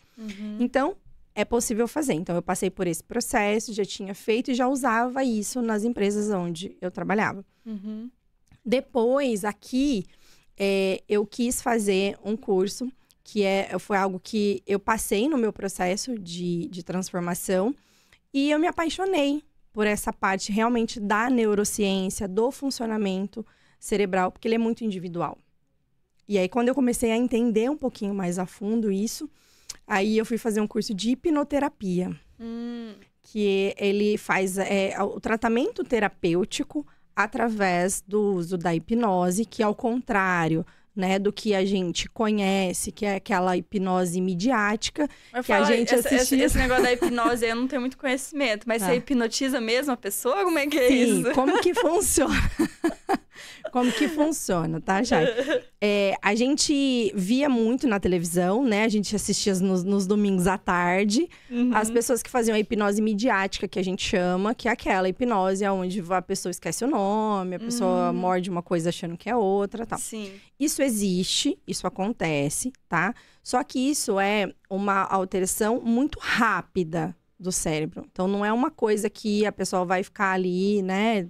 Então, é possível fazer. Então, eu passei por esse processo, já tinha feito e já usava isso nas empresas onde eu trabalhava. Depois, aqui, eu quis fazer um curso que foi algo que eu passei no meu processo de transformação e eu me apaixonei por essa parte realmente da neurociência, do funcionamento cerebral, porque ele é muito individual. E aí, quando eu comecei a entender um pouquinho mais a fundo isso, aí eu fui fazer um curso de hipnoterapia, que ele faz o tratamento terapêutico através do uso da hipnose, que ao contrário, né, do que a gente conhece, que é aquela hipnose midiática, que a gente assistia. Esse negócio da hipnose, eu não tenho muito conhecimento, mas você hipnotiza mesmo a pessoa? Como é que é isso? Sim, como que funciona? Como que funciona, tá, Chay? A gente via muito na televisão, né? A gente assistia nos domingos à tarde. As pessoas que faziam a hipnose midiática, que a gente chama, que é aquela hipnose onde a pessoa esquece o nome, a pessoa morde uma coisa achando que é outra, tal. Sim. Isso existe, isso acontece, tá? Só que isso é uma alteração muito rápida do cérebro. Então, não é uma coisa que a pessoa vai ficar ali, né?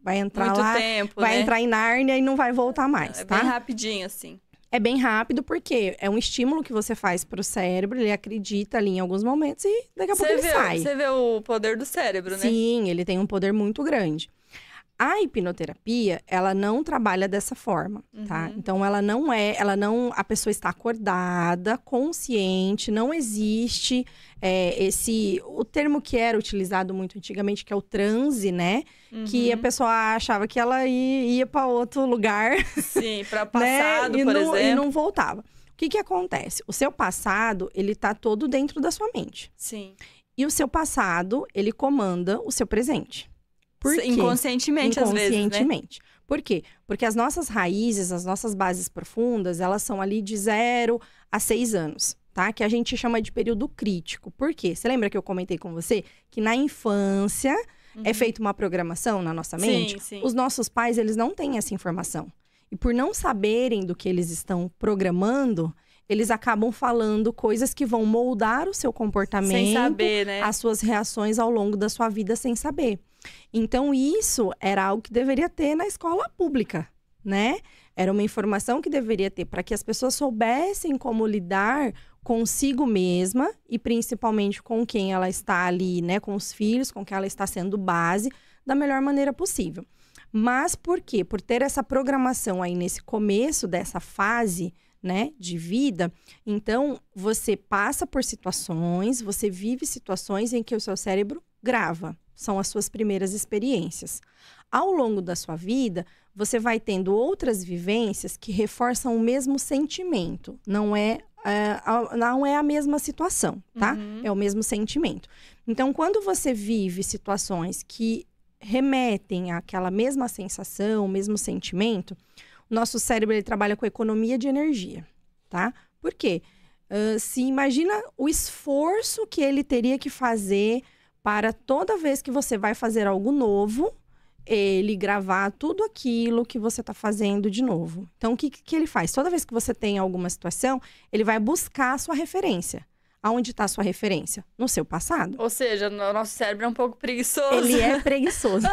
Vai entrar muito lá, tempo, vai né? entrar em Nárnia e não vai voltar mais, tá? É bem rapidinho, assim. É bem rápido porque é um estímulo que você faz pro cérebro, ele acredita ali em alguns momentos e daqui a pouco ele sai. Você vê o poder do cérebro, né? Sim, ele tem um poder muito grande. A hipnoterapia, ela não trabalha dessa forma, tá? Então, a pessoa está acordada, consciente, não existe o termo que era utilizado muito antigamente, que é o transe, né? Que a pessoa achava que ela ia para outro lugar. Sim, para passado, né? por exemplo. E não voltava. O que acontece? O seu passado, ele tá todo dentro da sua mente. Sim. E o seu passado, ele comanda o seu presente. Por quê? Inconscientemente, às vezes, né? Por quê? Porque as nossas raízes, as nossas bases profundas, elas são ali de 0 a 6 anos, tá? Que a gente chama de período crítico. Por quê? Você lembra que eu comentei com você que na infância é feita uma programação na nossa mente? Sim. Os nossos pais, eles não têm essa informação. E por não saberem do que eles estão programando, eles acabam falando coisas que vão moldar o seu comportamento, sem saber, né? As suas reações ao longo da sua vida sem saber. Então, isso era algo que deveria ter na escola pública, né? Era uma informação que deveria ter para que as pessoas soubessem como lidar consigo mesma e principalmente com quem ela está ali, né? Com os filhos, com quem ela está sendo base, da melhor maneira possível. Mas por quê? Por ter essa programação aí nesse começo dessa fase, né, de vida, então você passa por situações, você vive situações em que o seu cérebro grava. São as suas primeiras experiências. Ao longo da sua vida, você vai tendo outras vivências que reforçam o mesmo sentimento. Não é a mesma situação, tá? É o mesmo sentimento. Então, quando você vive situações que remetem àquela mesma sensação, o mesmo sentimento, o nosso cérebro ele trabalha com economia de energia, tá? Por quê? Se imagina o esforço que ele teria que fazer para toda vez que você vai fazer algo novo, ele gravar tudo aquilo que você está fazendo de novo. Então, o que ele faz? Toda vez que você tem alguma situação, ele vai buscar a sua referência. Aonde está a sua referência? No seu passado. Ou seja, o nosso cérebro é um pouco preguiçoso. Ele é preguiçoso.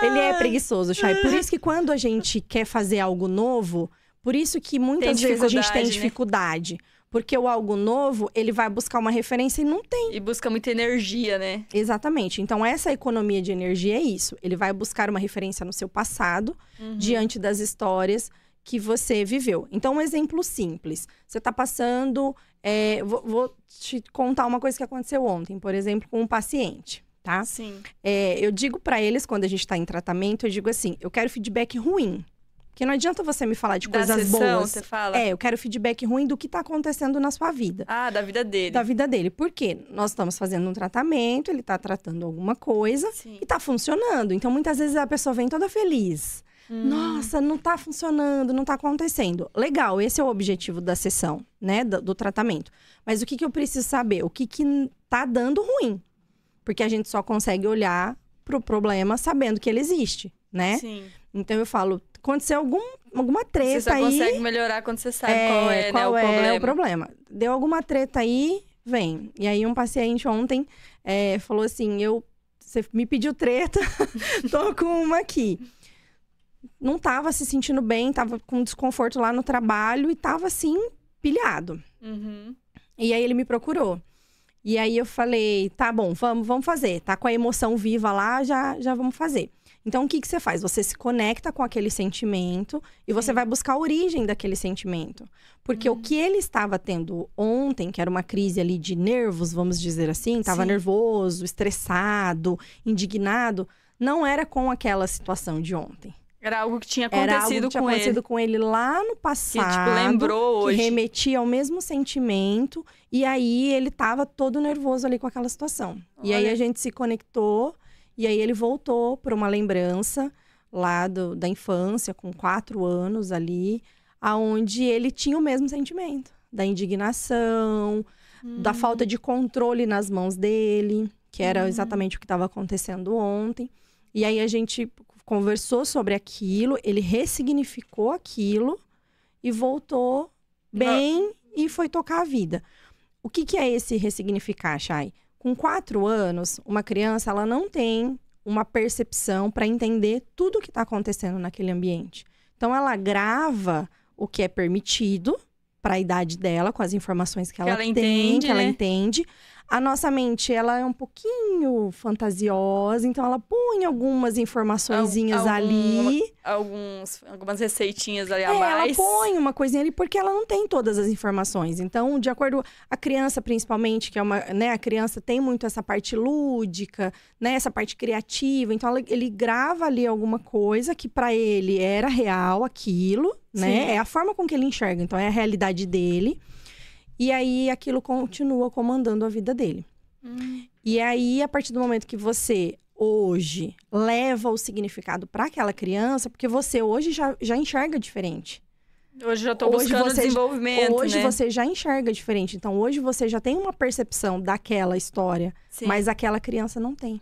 Ele é preguiçoso, Chay. Por isso que quando a gente quer fazer algo novo, por isso que muitas vezes a gente tem dificuldade. Porque o algo novo, ele vai buscar uma referência e não tem. E busca muita energia, né? Exatamente. Então, essa economia de energia é isso. Ele vai buscar uma referência no seu passado, diante das histórias que você viveu. Então, um exemplo simples. Você está passando... vou te contar uma coisa que aconteceu ontem, por exemplo, com um paciente, tá? Sim. Eu digo para eles, quando a gente está em tratamento, eu digo assim, eu quero feedback ruim. Porque não adianta você me falar de Da coisas sessão, boas. você fala? Eu quero feedback ruim do que tá acontecendo na sua vida. Ah, da vida dele. Da vida dele. Por quê? Nós estamos fazendo um tratamento, ele tá tratando alguma coisa Sim. e tá funcionando. Então, muitas vezes a pessoa vem toda feliz. Nossa, não tá funcionando, não tá acontecendo. Legal, esse é o objetivo da sessão, né? Do tratamento. Mas o que eu preciso saber? O que tá dando ruim? Porque a gente só consegue olhar pro problema sabendo que ele existe, né? Sim. Então, eu falo, aconteceu alguma treta aí... Você só consegue melhorar quando você sabe qual é o problema. Deu alguma treta aí, vem. E aí, um paciente ontem falou assim, você me pediu treta, tô com uma aqui. Não tava se sentindo bem, tava com desconforto lá no trabalho e tava, assim, pilhado. E aí, ele me procurou. E aí, eu falei, tá bom, vamos fazer. Tá com a emoção viva lá, já vamos fazer. Então, o que você faz? Você se conecta com aquele sentimento e você vai buscar a origem daquele sentimento. Porque o que ele estava tendo ontem, que era uma crise ali de nervos, vamos dizer assim, estava nervoso, estressado, indignado, não era com aquela situação de ontem. Era algo que tinha acontecido com ele lá no passado. Que, tipo, lembrou hoje. Que remetia ao mesmo sentimento. E aí, ele estava todo nervoso ali com aquela situação. Olha. E aí, a gente se conectou. E aí, ele voltou para uma lembrança lá da infância, com 4 anos ali. Aonde ele tinha o mesmo sentimento. Da indignação, da falta de controle nas mãos dele. Que era exatamente o que estava acontecendo ontem. E aí, a gente conversou sobre aquilo, ele ressignificou aquilo e voltou bem e foi tocar a vida. O que é esse ressignificar, Chay? Com 4 anos, uma criança ela não tem uma percepção para entender tudo o que está acontecendo naquele ambiente. Então, ela grava o que é permitido para a idade dela, com as informações que ela tem, que ela entende. A nossa mente, ela é um pouquinho fantasiosa, então ela põe algumas informaçõezinhas ali. Algumas receitinhas ali a mais. Ela põe uma coisinha ali porque ela não tem todas as informações. Então, de acordo... A criança, principalmente, que é uma... né, a criança tem muito essa parte lúdica, né? Essa parte criativa. Então, ele grava ali alguma coisa que para ele era real, aquilo, né? É a forma com que ele enxerga. Então, é a realidade dele. E aí, aquilo continua comandando a vida dele. E aí, a partir do momento que você, hoje, leva o significado para aquela criança... Porque você, hoje, já enxerga diferente. Hoje já estou buscando desenvolvimento, Hoje né? você já enxerga diferente. Então, hoje você já tem uma percepção daquela história. Sim. Mas aquela criança não tem.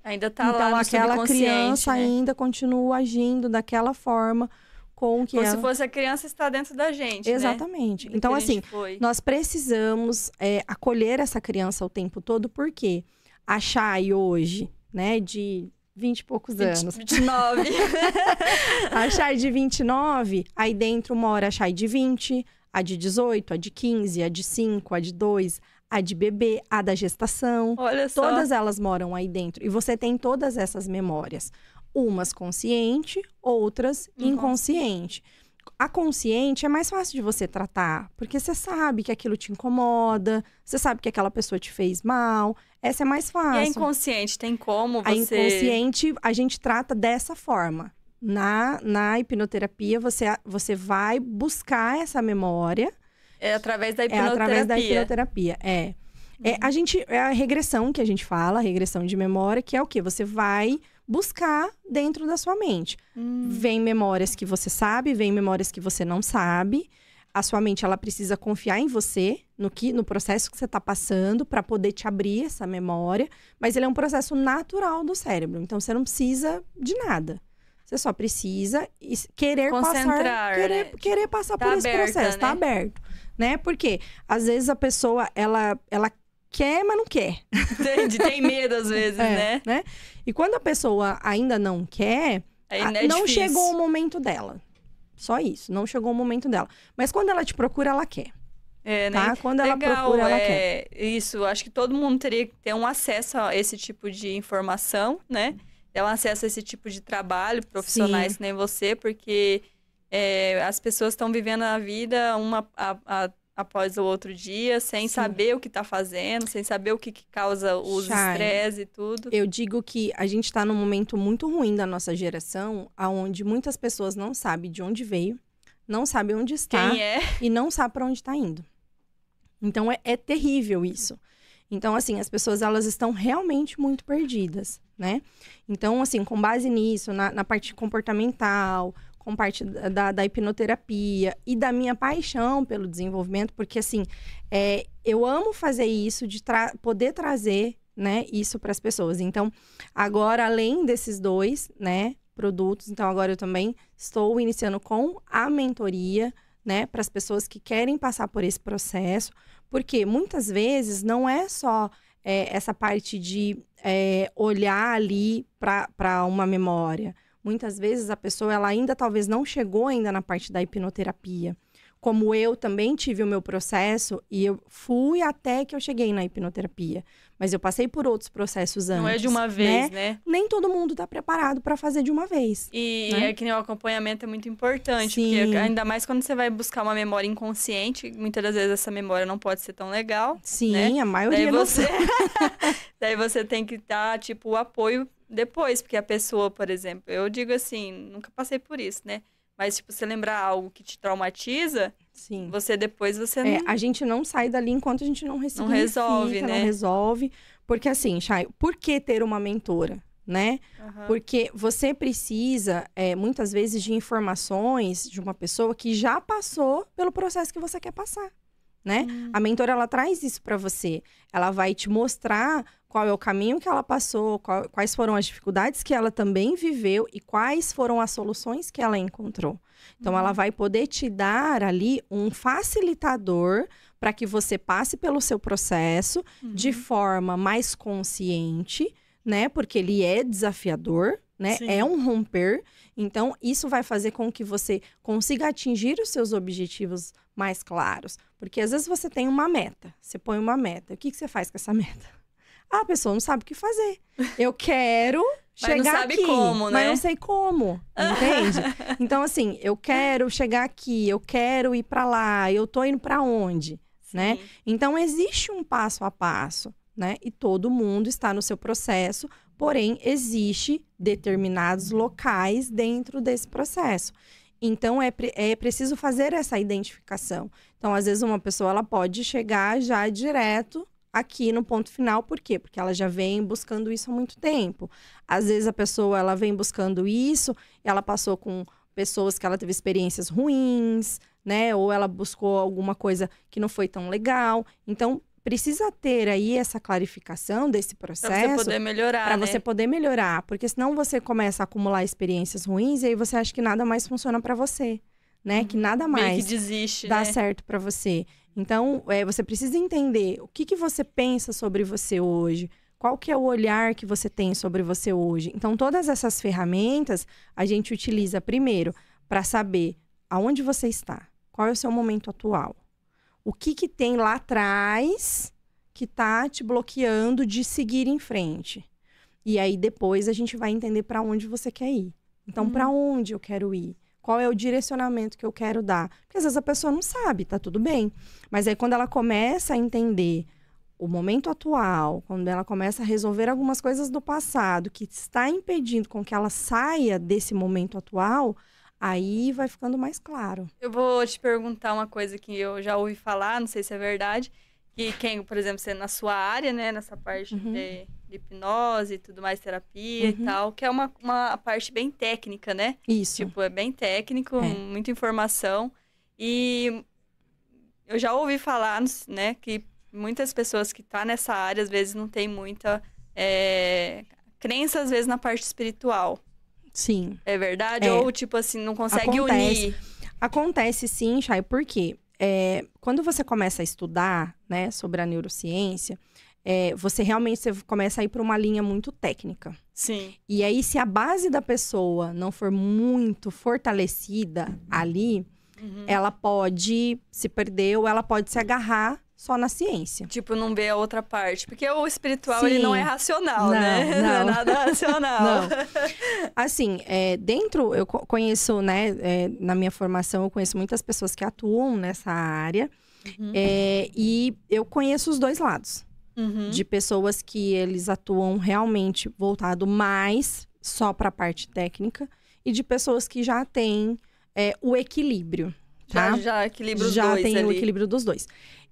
Ainda tá lá no subconsciente, aquela criança né? ainda continua agindo daquela forma... Como se fosse a criança está dentro da gente, exatamente. Né? Então, assim, nós precisamos acolher essa criança o tempo todo, porque a Chay hoje, né, de 20 e poucos anos. 29. A Chay de 29, aí dentro mora a Chay de 20, a de 18, a de 15, a de 5, a de 2, a de bebê, a da gestação. Olha só. Todas elas moram aí dentro. E você tem todas essas memórias. Umas consciente, outras inconsciente. A consciente é mais fácil de você tratar, porque você sabe que aquilo te incomoda, você sabe que aquela pessoa te fez mal, essa é mais fácil. E a inconsciente, tem como você... A inconsciente, a gente trata dessa forma. Na hipnoterapia, você vai buscar essa memória. É através da hipnoterapia. É através da hipnoterapia, é a regressão que a gente fala, a regressão de memória, que é o quê? Você vai buscar dentro da sua mente. Vem memórias que você sabe, vem memórias que você não sabe. A sua mente, ela precisa confiar em você, no processo que você está passando, para poder te abrir essa memória. Mas ele é um processo natural do cérebro. Então, você não precisa de nada. Você só precisa querer passar por esse processo. Né? Tá aberto. Né? Porque, às vezes, a pessoa, ela quer, mas não quer. Entendi, tem medo às vezes, né? E quando a pessoa ainda não quer, não chegou o momento dela. Só isso, não chegou o momento dela. Mas quando ela te procura, ela quer. tá? Né? Quando ela procura, ela quer. Isso, acho que todo mundo teria que ter um acesso a esse tipo de informação, né? Ter um acesso a esse tipo de trabalho, profissionais Sim. que nem você, porque as pessoas estão vivendo a vida uma após o outro dia, sem Sim. saber o que está fazendo, sem saber o que causa os estresse e tudo. Eu digo que a gente está num momento muito ruim da nossa geração, onde muitas pessoas não sabem de onde veio, não sabem onde está Quem é? e não sabem para onde está indo. Então, é terrível isso. Então, assim, as pessoas, elas estão realmente muito perdidas, né? Então, assim, com base nisso, na parte comportamental, com parte da hipnoterapia e da minha paixão pelo desenvolvimento, porque, assim, eu amo fazer isso, de poder trazer, né, isso para as pessoas. Então, agora, além desses 2, né, produtos, então agora eu também estou iniciando com a mentoria, né, para as pessoas que querem passar por esse processo, porque muitas vezes não é só essa parte de olhar ali para uma memória. Muitas vezes a pessoa, ela ainda talvez não chegou ainda na parte da hipnoterapia. Como eu também tive o meu processo e eu fui até que eu cheguei na hipnoterapia. Mas eu passei por outros processos antes. Não é de uma vez, né? Nem todo mundo está preparado para fazer de uma vez. E né? é que nem o acompanhamento é muito importante. Sim. Porque ainda mais quando você vai buscar uma memória inconsciente, muitas das vezes essa memória não pode ser tão legal. Sim, né? a maioria não sabe. Daí você tem que dar, tipo, o apoio depois. Porque a pessoa, por exemplo, eu digo assim, nunca passei por isso, né? Mas, tipo, você lembrar algo que te traumatiza, Sim. você depois não... A gente não sai dali enquanto a gente não ressignifica, resolve, né? não resolve. Porque assim, Chay, por que ter uma mentora, né? Uhum. Porque você precisa, muitas vezes, de informações de uma pessoa que já passou pelo processo que você quer passar, né? A mentora, ela traz isso para você. Ela vai te mostrar qual é o caminho que ela passou, quais foram as dificuldades que ela também viveu e quais foram as soluções que ela encontrou. Então, ela vai poder te dar ali um facilitador para que você passe pelo seu processo de forma mais consciente, né? Porque ele é desafiador, né? Sim. É um romper. Então, isso vai fazer com que você consiga atingir os seus objetivos mais claros. Porque, às vezes, você tem uma meta. Você põe uma meta. O que você faz com essa meta? A pessoa não sabe o que fazer. Eu quero chegar mas não sabe aqui, como, né? mas não sei como, entende? Então, assim, eu quero chegar aqui, eu quero ir para lá, eu tô indo para onde, né? Então, existe um passo a passo, né? E todo mundo está no seu processo, porém, existe determinados locais dentro desse processo. Então, é preciso fazer essa identificação. Então, às vezes, uma pessoa, ela pode chegar já direto aqui no ponto final, por quê? Porque ela já vem buscando isso há muito tempo. Às vezes a pessoa, ela vem buscando isso, ela passou com pessoas que ela teve experiências ruins, né? Ou ela buscou alguma coisa que não foi tão legal. Então, precisa ter aí essa clarificação desse processo. Pra você poder melhorar, Pra né? você poder melhorar. Porque senão você começa a acumular experiências ruins e aí você acha que nada mais funciona pra você, né? Que nada mais meio que desiste, dá né? certo pra você. Então, você precisa entender o que você pensa sobre você hoje, qual que é o olhar que você tem sobre você hoje. Então, todas essas ferramentas a gente utiliza primeiro para saber aonde você está, qual é o seu momento atual, o que tem lá atrás que está te bloqueando de seguir em frente. E aí, depois, a gente vai entender para onde você quer ir. Então, para onde eu quero ir? Qual é o direcionamento que eu quero dar? Porque às vezes a pessoa não sabe, tá tudo bem. Mas aí quando ela começa a entender o momento atual, quando ela começa a resolver algumas coisas do passado que está impedindo com que ela saia desse momento atual, aí vai ficando mais claro. Eu vou te perguntar uma coisa que eu já ouvi falar, não sei se é verdade, que quem, por exemplo, você na sua área, né, nessa parte de hipnose e tudo mais, terapia e tal, que é uma parte bem técnica, né? Isso. Tipo, é bem técnico, muita informação. E eu já ouvi falar, né, que muitas pessoas que estão nessa área, às vezes, não tem muita crença, às vezes, na parte espiritual. Sim. É verdade? Ou, tipo assim, não consegue unir. Acontece sim, Chay, por quê? Quando você começa a estudar, né, sobre a neurociência, você começa a ir para uma linha muito técnica. Sim. E aí, se a base da pessoa não for muito fortalecida ali, ela pode se perder ou ela pode se agarrar só na ciência. Tipo, não ver a outra parte. Porque o espiritual, Sim. ele não é racional, Não, né? Não é não. nada racional. Não. Assim, dentro, eu conheço, né, na minha formação, eu conheço muitas pessoas que atuam nessa área. E eu conheço os dois lados. De pessoas que eles atuam realmente voltado mais só para a parte técnica. E de pessoas que já têm o equilíbrio, tá? Já equilibra os já dois tem ali. o equilíbrio dos dois.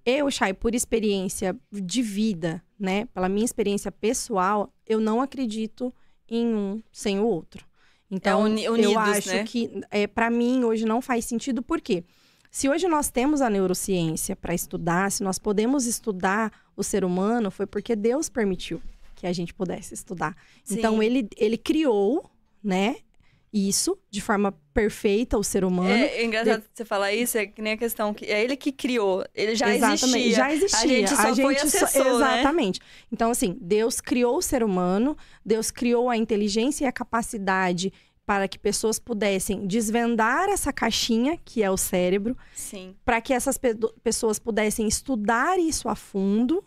Eu, Chay, por experiência de vida, né? Pela minha experiência pessoal, eu não acredito em um sem o outro. Então, unidos, eu acho né? que, para mim, hoje não faz sentido. Por quê? Se hoje nós temos a neurociência para estudar, se nós podemos estudar o ser humano, foi porque Deus permitiu que a gente pudesse estudar. Sim. Então, ele criou, né? Isso, de forma perfeita, o ser humano. É engraçado você falar isso, é que nem a questão que é ele que criou, ele já Exatamente, existia. já existia. A gente só foi assessor, exatamente. Então, assim, Deus criou o ser humano, Deus criou a inteligência e a capacidade para que pessoas pudessem desvendar essa caixinha, que é o cérebro, Sim. para que essas pessoas pudessem estudar isso a fundo,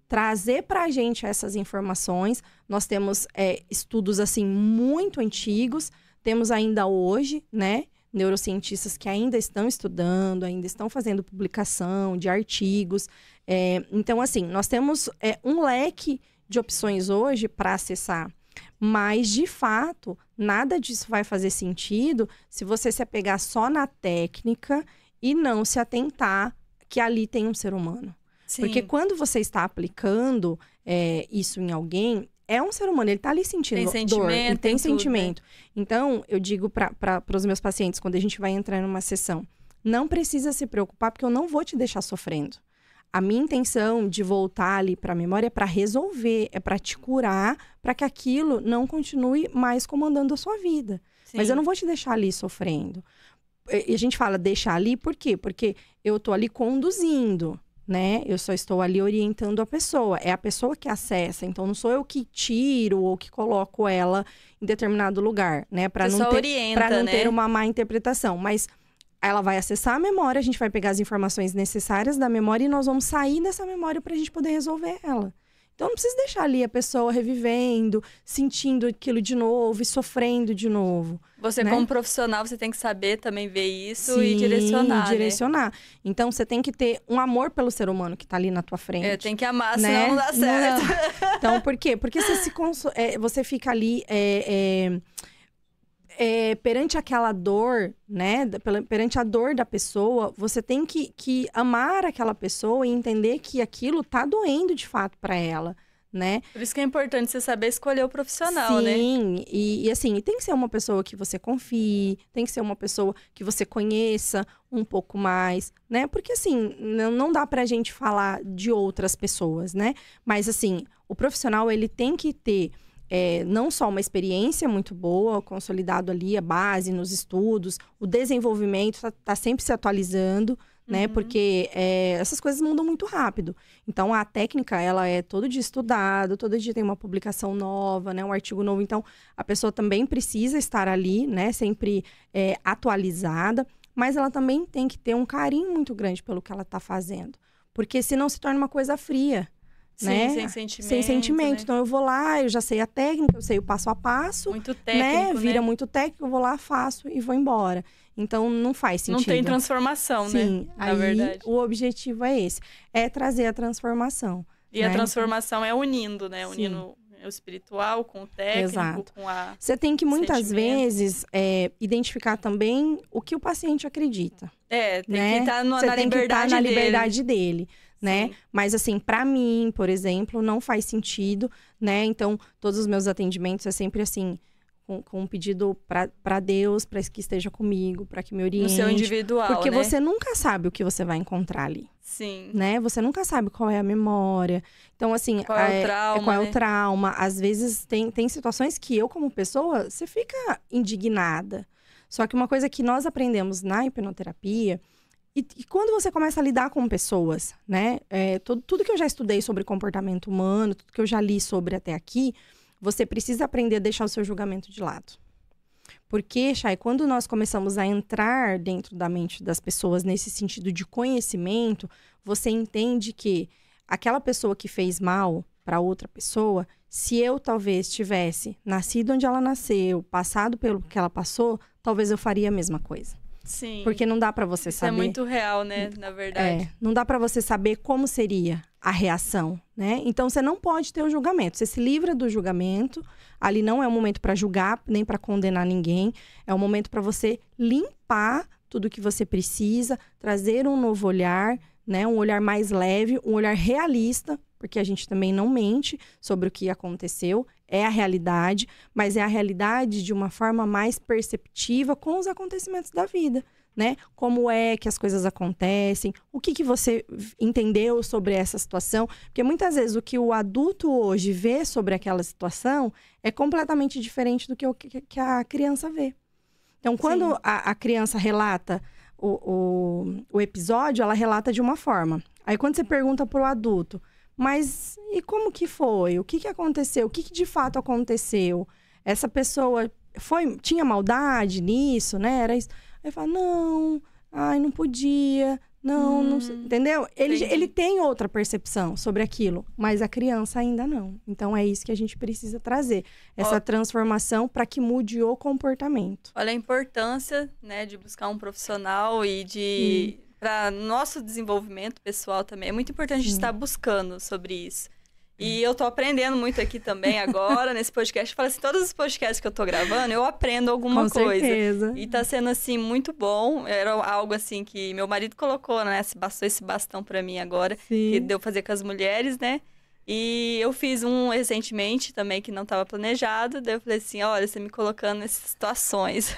trazer para a gente essas informações. Nós temos estudos, assim, muito antigos, temos ainda hoje, né, neurocientistas que ainda estão estudando, ainda estão fazendo publicação de artigos. Então, assim, nós temos um leque de opções hoje para acessar. Mas, de fato, nada disso vai fazer sentido se você se apegar só na técnica e não se atentar que ali tem um ser humano. Sim. Porque quando você está aplicando isso em alguém, é um ser humano, ele tá ali sentindo dor, ele tem sentimento. Tudo, né? Então, eu digo para os meus pacientes, quando a gente vai entrar numa sessão, não precisa se preocupar, porque eu não vou te deixar sofrendo. A minha intenção de voltar ali para a memória é para resolver, é para te curar, para que aquilo não continue mais comandando a sua vida. Sim. Mas eu não vou te deixar ali sofrendo. E a gente fala deixar ali, por quê? Porque eu tô ali conduzindo, né? Eu só estou ali orientando a pessoa. É a pessoa que acessa, então não sou eu que tiro ou que coloco ela em determinado lugar, né? Para não ter uma má interpretação. Mas ela vai acessar a memória, a gente vai pegar as informações necessárias da memória e nós vamos sair dessa memória para a gente poder resolver ela. Então não precisa deixar ali a pessoa revivendo, sentindo aquilo de novo e sofrendo de novo. Você, né? Como profissional, você tem que saber também ver isso. Sim, e direcionar. Né? Então, você tem que ter um amor pelo ser humano que tá ali na tua frente. Tem que amar, né? senão não dá certo. Não. Então, por quê? Porque você fica ali perante aquela dor, né? Perante a dor da pessoa, você tem que amar aquela pessoa e entender que aquilo tá doendo de fato para ela. Né? Por isso que é importante você saber escolher o profissional, né? Sim, e assim, tem que ser uma pessoa que você confie, tem que ser uma pessoa que você conheça um pouco mais, né? Porque assim, não dá pra gente falar de outras pessoas, né? Mas assim, o profissional, ele tem que ter não só uma experiência muito boa, consolidado ali, a base nos estudos, o desenvolvimento tá sempre se atualizando, né? Porque essas coisas mudam muito rápido. Então, a técnica, ela é todo dia estudado, todo dia tem uma publicação nova, né? Um artigo novo. Então, a pessoa também precisa estar ali, né? Sempre atualizada. Mas ela também tem que ter um carinho muito grande pelo que ela está fazendo. Porque senão se torna uma coisa fria. Sim, né? sem sentimento. Sem sentimento. Né? Então, eu vou lá, eu já sei a técnica, eu sei o passo a passo. Muito técnico, né? Vira né? muito técnico, eu vou lá, faço e vou embora. Então, não faz sentido. Não tem transformação, Sim, né? Na verdade. O objetivo é esse. É trazer a transformação. E né? a transformação é unindo, né? Unindo o espiritual com o técnico, Exato. com a Você tem que, muitas sentimento. vezes, identificar também o que o paciente acredita. tem né? que estar Você na tem que estar na liberdade dele. Né? Sim. Mas assim, para mim, por exemplo, não faz sentido, né? Então, todos os meus atendimentos é sempre assim, com um pedido para Deus, para que esteja comigo, para que me oriente. No seu individual, porque né? você nunca sabe o que você vai encontrar ali. Sim. Né? Você nunca sabe qual é a memória. Então, assim, Qual é o trauma, qual é né? o trauma. Às vezes, tem situações que eu, como pessoa, você fica indignada. Só que uma coisa que nós aprendemos na hipnoterapia... E quando você começa a lidar com pessoas, né? Tudo que eu já estudei sobre comportamento humano, tudo que eu já li sobre até aqui, você precisa aprender a deixar o seu julgamento de lado. Porque, Chay, quando nós começamos a entrar dentro da mente das pessoas nesse sentido de conhecimento, você entende que aquela pessoa que fez mal para outra pessoa, se eu talvez tivesse nascido onde ela nasceu, passado pelo que ela passou, talvez eu faria a mesma coisa. Sim. Porque não dá para você Isso saber. é muito real, né? Na verdade. Não dá para você saber como seria a reação, né? Então, você não pode ter o julgamento. Você se livra do julgamento. Ali não é um momento para julgar, nem para condenar ninguém. É um momento para você limpar tudo que você precisa, trazer um novo olhar, né? Um olhar mais leve, um olhar realista, porque a gente também não mente sobre o que aconteceu. É a realidade, mas é a realidade de uma forma mais perceptiva com os acontecimentos da vida, né? Como é que as coisas acontecem, o que você entendeu sobre essa situação. Porque muitas vezes o que o adulto hoje vê sobre aquela situação é completamente diferente do que a criança vê. Então, quando a criança relata o episódio, ela relata de uma forma. Aí, quando você pergunta para o adulto, mas e como que foi? O que aconteceu? O que de fato aconteceu? Essa pessoa tinha maldade nisso, né? Era isso. Aí fala, não, não podia, não, entendeu? Ele tem outra percepção sobre aquilo, mas a criança ainda não. Então, é isso que a gente precisa trazer. Essa transformação para que mude o comportamento. Olha a importância, né, de buscar um profissional e de... Para nosso desenvolvimento pessoal também. É muito importante estar buscando sobre isso. E eu tô aprendendo muito aqui também agora, nesse podcast. Fala assim, todos os podcasts que eu tô gravando, eu aprendo alguma coisa. Certeza. E tá sendo, assim, muito bom. Era algo, assim, que meu marido colocou, né? Esse bastão pra mim agora. Sim. Que deu fazer com as mulheres, né? E eu fiz um recentemente também, que não estava planejado. Daí eu falei assim, olha, você me colocando nessas situações.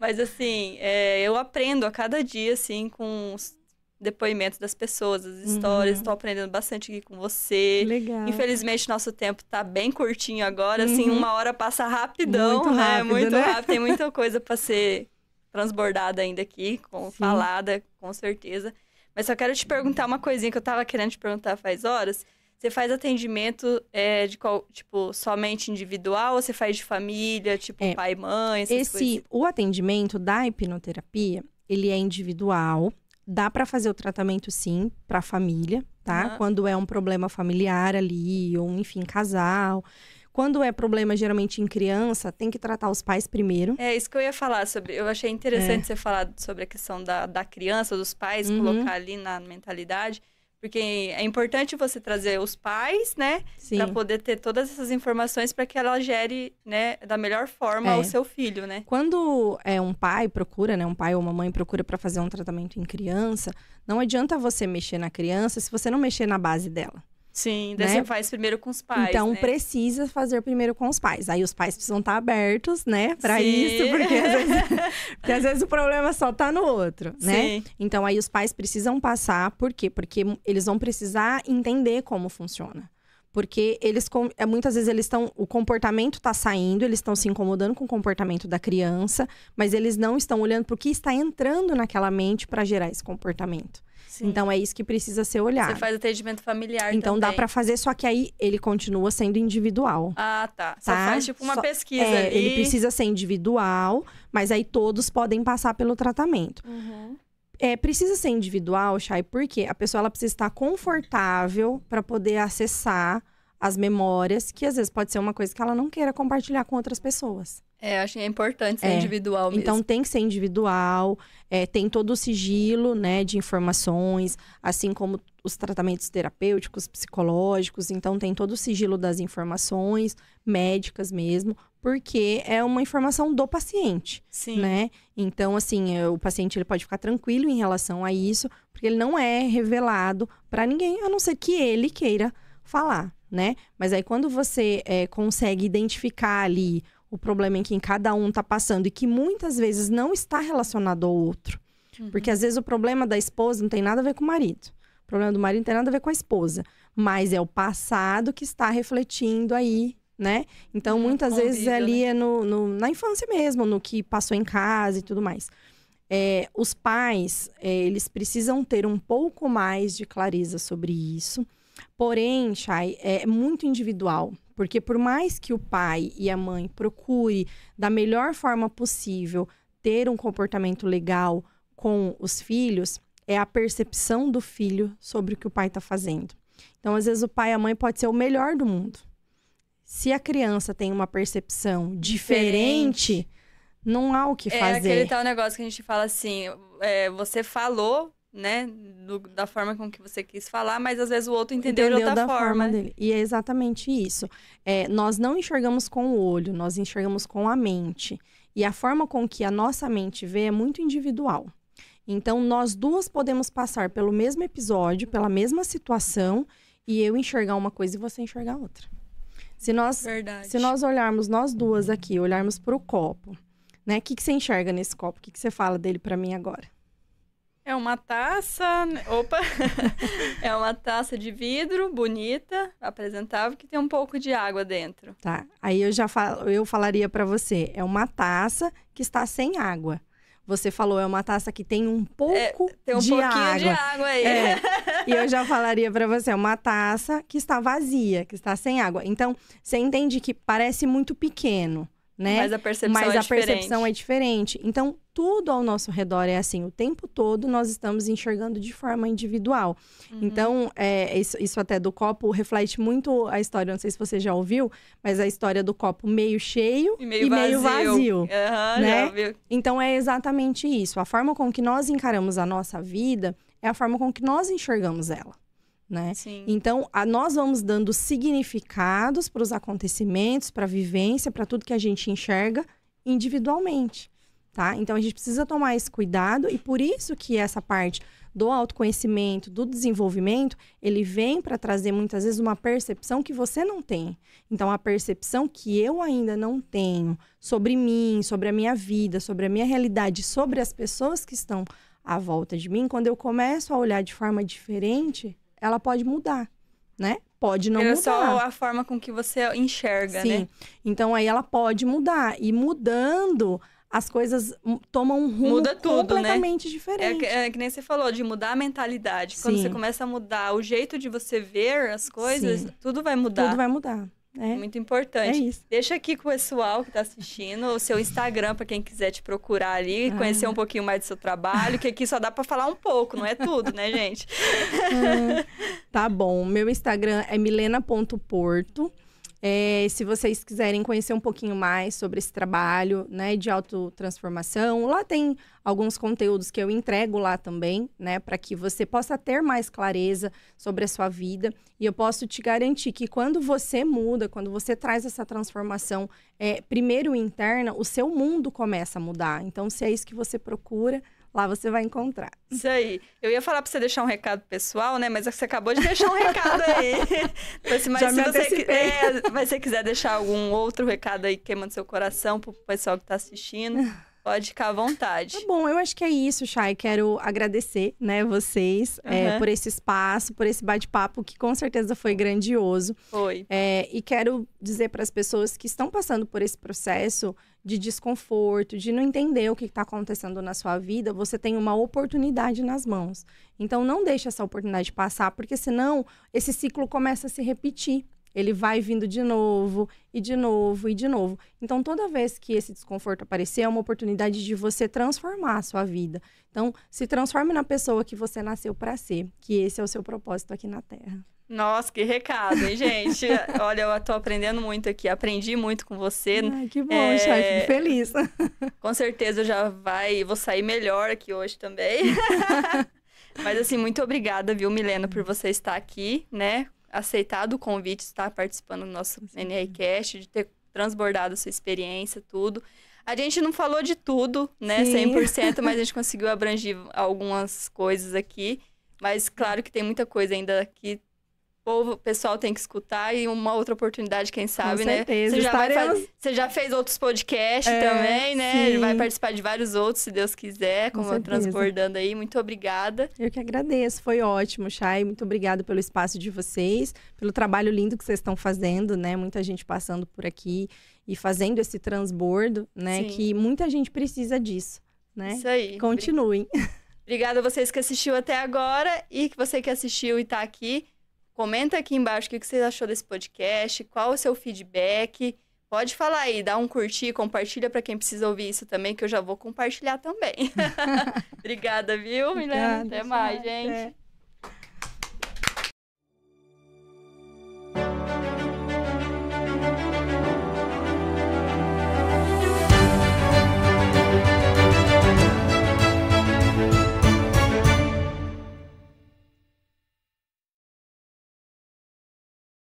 Mas assim, eu aprendo a cada dia, assim, com os depoimentos das pessoas, as histórias. Estou aprendendo bastante aqui com você. Legal. Infelizmente, nosso tempo tá bem curtinho agora. Assim, 1 hora passa rapidão, muito né? rápido, Muito né? rápido. Tem muita coisa para ser transbordada ainda aqui, falada, com certeza. Mas só quero te perguntar uma coisinha que eu tava querendo te perguntar faz horas. Você faz atendimento de tipo, somente individual ou você faz de família, tipo pai e mãe, essas coisas? O atendimento da hipnoterapia, ele é individual. Dá para fazer o tratamento, sim, para a família, tá? Quando é um problema familiar ali, ou enfim, casal. Quando é problema, geralmente, em criança, tem que tratar os pais primeiro. É isso que eu ia falar sobre. Eu achei interessante você falar sobre a questão da criança, dos pais, colocar ali na mentalidade. Porque é importante você trazer os pais, né? Para poder ter todas essas informações para que ela gere, né, da melhor forma o seu filho, né? Quando um pai procura, né? Um pai ou uma mãe procura para fazer um tratamento em criança, não adianta você mexer na criança se você não mexer na base dela. Sim, daí você faz primeiro com os pais, então, né? precisa fazer primeiro com os pais. Aí os pais precisam estar abertos, né? Pra isso, porque às vezes o problema só tá no outro, né? Sim. Então, aí os pais precisam passar. Por quê? Porque eles vão precisar entender como funciona. Porque muitas vezes o comportamento tá saindo, eles estão se incomodando com o comportamento da criança, mas eles não estão olhando pro que está entrando naquela mente para gerar esse comportamento. Sim. Então, é isso que precisa ser olhado. Você faz atendimento familiar então, também. dá pra fazer, só que aí ele continua sendo individual. Ah, tá. Você faz tipo uma pesquisa ali. Ele precisa ser individual, mas aí todos podem passar pelo tratamento. Precisa ser individual, Chay, porque a pessoa ela precisa estar confortável para poder acessar as memórias, que às vezes pode ser uma coisa que ela não queira compartilhar com outras pessoas. Acho que é importante ser individual mesmo. Então, tem que ser individual, tem todo o sigilo, né, de informações, assim como os tratamentos terapêuticos, psicológicos. Então, tem todo o sigilo das informações, médicas mesmo, porque é uma informação do paciente, né? Então, assim, o paciente ele pode ficar tranquilo em relação a isso, porque ele não é revelado para ninguém, a não ser que ele queira falar, né? Mas aí, quando você consegue identificar ali o problema em que cada um tá passando e que muitas vezes não está relacionado ao outro. Porque às vezes o problema da esposa não tem nada a ver com o marido. O problema do marido não tem nada a ver com a esposa. Mas é o passado que está refletindo aí, né? Então, muitas vezes ali é na infância mesmo, no que passou em casa e tudo mais. Os pais, eles precisam ter um pouco mais de clareza sobre isso. Porém, Chay, é muito individual. Porque por mais que o pai e a mãe procure, da melhor forma possível, ter um comportamento legal com os filhos, é a percepção do filho sobre o que o pai está fazendo. Então, às vezes, o pai e a mãe pode ser o melhor do mundo. Se a criança tem uma percepção diferente, não há o que fazer. É aquele tal negócio que a gente fala assim, você falou, né, da forma com que você quis falar, mas às vezes o outro entendeu de outra forma dele. E é exatamente isso. Nós não enxergamos com o olho, nós enxergamos com a mente. E a forma com que a nossa mente vê é muito individual. Então, nós duas podemos passar pelo mesmo episódio, pela mesma situação, e eu enxergar uma coisa e você enxergar outra. Se nós olharmos, nós duas aqui, olharmos para o copo, né? O que você enxerga nesse copo? O que você fala dele para mim agora? É uma taça... Opa! É uma taça de vidro, bonita, apresentável, que tem um pouco de água dentro. Tá. Aí eu falaria para você, é uma taça que está sem água. Você falou, é uma taça que tem um pouco tem um de pouquinho água. de água aí. E eu já falaria para você, é uma taça que está vazia, que está sem água. Então, você entende que parece muito pequeno, né? Mas a percepção é diferente. Então, tudo ao nosso redor é assim. O tempo todo nós estamos enxergando de forma individual. Uhum. Então, isso até do copo reflete muito a história. Não sei se você já ouviu, mas a história do copo meio cheio e meio vazio. Uhum, né? Já ouviu. Então, é exatamente isso. A forma com que nós encaramos a nossa vida é a forma com que nós enxergamos ela. Né? Sim. Então, nós vamos dando significados para os acontecimentos, para a vivência, para tudo que a gente enxerga individualmente, tá? Então, a gente precisa tomar esse cuidado e por isso que essa parte do autoconhecimento, do desenvolvimento, ele vem para trazer muitas vezes uma percepção que você não tem. Então, a percepção que eu ainda não tenho sobre mim, sobre a minha vida, sobre a minha realidade, sobre as pessoas que estão à volta de mim, quando eu começo a olhar de forma diferente, ela pode mudar, né? Pode não mudar. É só a forma com que você enxerga, Sim. né? Então, aí ela pode mudar. E mudando, as coisas tomam um rumo completamente diferente. É que nem você falou, de mudar a mentalidade. Quando você começa a mudar o jeito de você ver as coisas, tudo vai mudar. Tudo vai mudar. Muito importante. É isso. Deixa aqui com o pessoal que está assistindo o seu Instagram para quem quiser te procurar ali, conhecer um pouquinho mais do seu trabalho, que aqui só dá para falar um pouco, não é tudo, né, gente? Tá bom. Meu Instagram é milena.porto. Se vocês quiserem conhecer um pouquinho mais sobre esse trabalho, né, de autotransformação, lá tem alguns conteúdos que eu entrego lá também, né, para que você possa ter mais clareza sobre a sua vida. E eu posso te garantir que quando você muda, quando você traz essa transformação, primeiro interna, o seu mundo começa a mudar. Então, se é isso que você procura, lá você vai encontrar. Isso aí. Eu ia falar pra você deixar um recado pessoal, né? Mas você acabou de deixar um recado aí. Mas se você quiser deixar algum outro recado aí queimando seu coração pro pessoal que tá assistindo, pode ficar à vontade. Tá bom, eu acho que é isso, Chay. Quero agradecer, né, vocês por esse espaço, por esse bate-papo que com certeza foi grandioso. Foi. E quero dizer para as pessoas que estão passando por esse processo de desconforto, de não entender o que está acontecendo na sua vida, você tem uma oportunidade nas mãos. Então, não deixe essa oportunidade passar, porque senão esse ciclo começa a se repetir. Ele vai vindo de novo, e de novo, e de novo. Então, toda vez que esse desconforto aparecer, é uma oportunidade de você transformar a sua vida. Então, se transforme na pessoa que você nasceu para ser, que esse é o seu propósito aqui na Terra. Nossa, que recado, hein, gente? Olha, eu tô aprendendo muito aqui. Aprendi muito com você. Ai, que bom, Chay, fico feliz. Com certeza vou sair melhor aqui hoje também. Mas, assim, muito obrigada, viu, Milena, por você estar aqui, né? Aceitado o convite, estar participando do nosso NRCast, de ter transbordado a sua experiência, tudo. A gente não falou de tudo, né, 100%, mas a gente conseguiu abranger algumas coisas aqui. Mas, claro que tem muita coisa ainda que o pessoal tem que escutar e uma outra oportunidade, quem sabe, né? Com certeza, Você já fez outros podcasts também, né? Sim. Vai participar de vários outros, se Deus quiser, como eu transbordando aí. Muito obrigada. Eu que agradeço, foi ótimo, Chay. Muito obrigada pelo espaço de vocês, pelo trabalho lindo que vocês estão fazendo, né? Muita gente passando por aqui e fazendo esse transbordo, né? Sim. Que muita gente precisa disso, né? Isso aí. Continuem. Obrigada a vocês que assistiu até agora e que você que assistiu e tá aqui. Comenta aqui embaixo o que você achou desse podcast, qual o seu feedback. Pode falar aí, dá um curtir, compartilha para quem precisa ouvir isso também, que eu já vou compartilhar também. Obrigada, viu, Milena? Até mais, gente.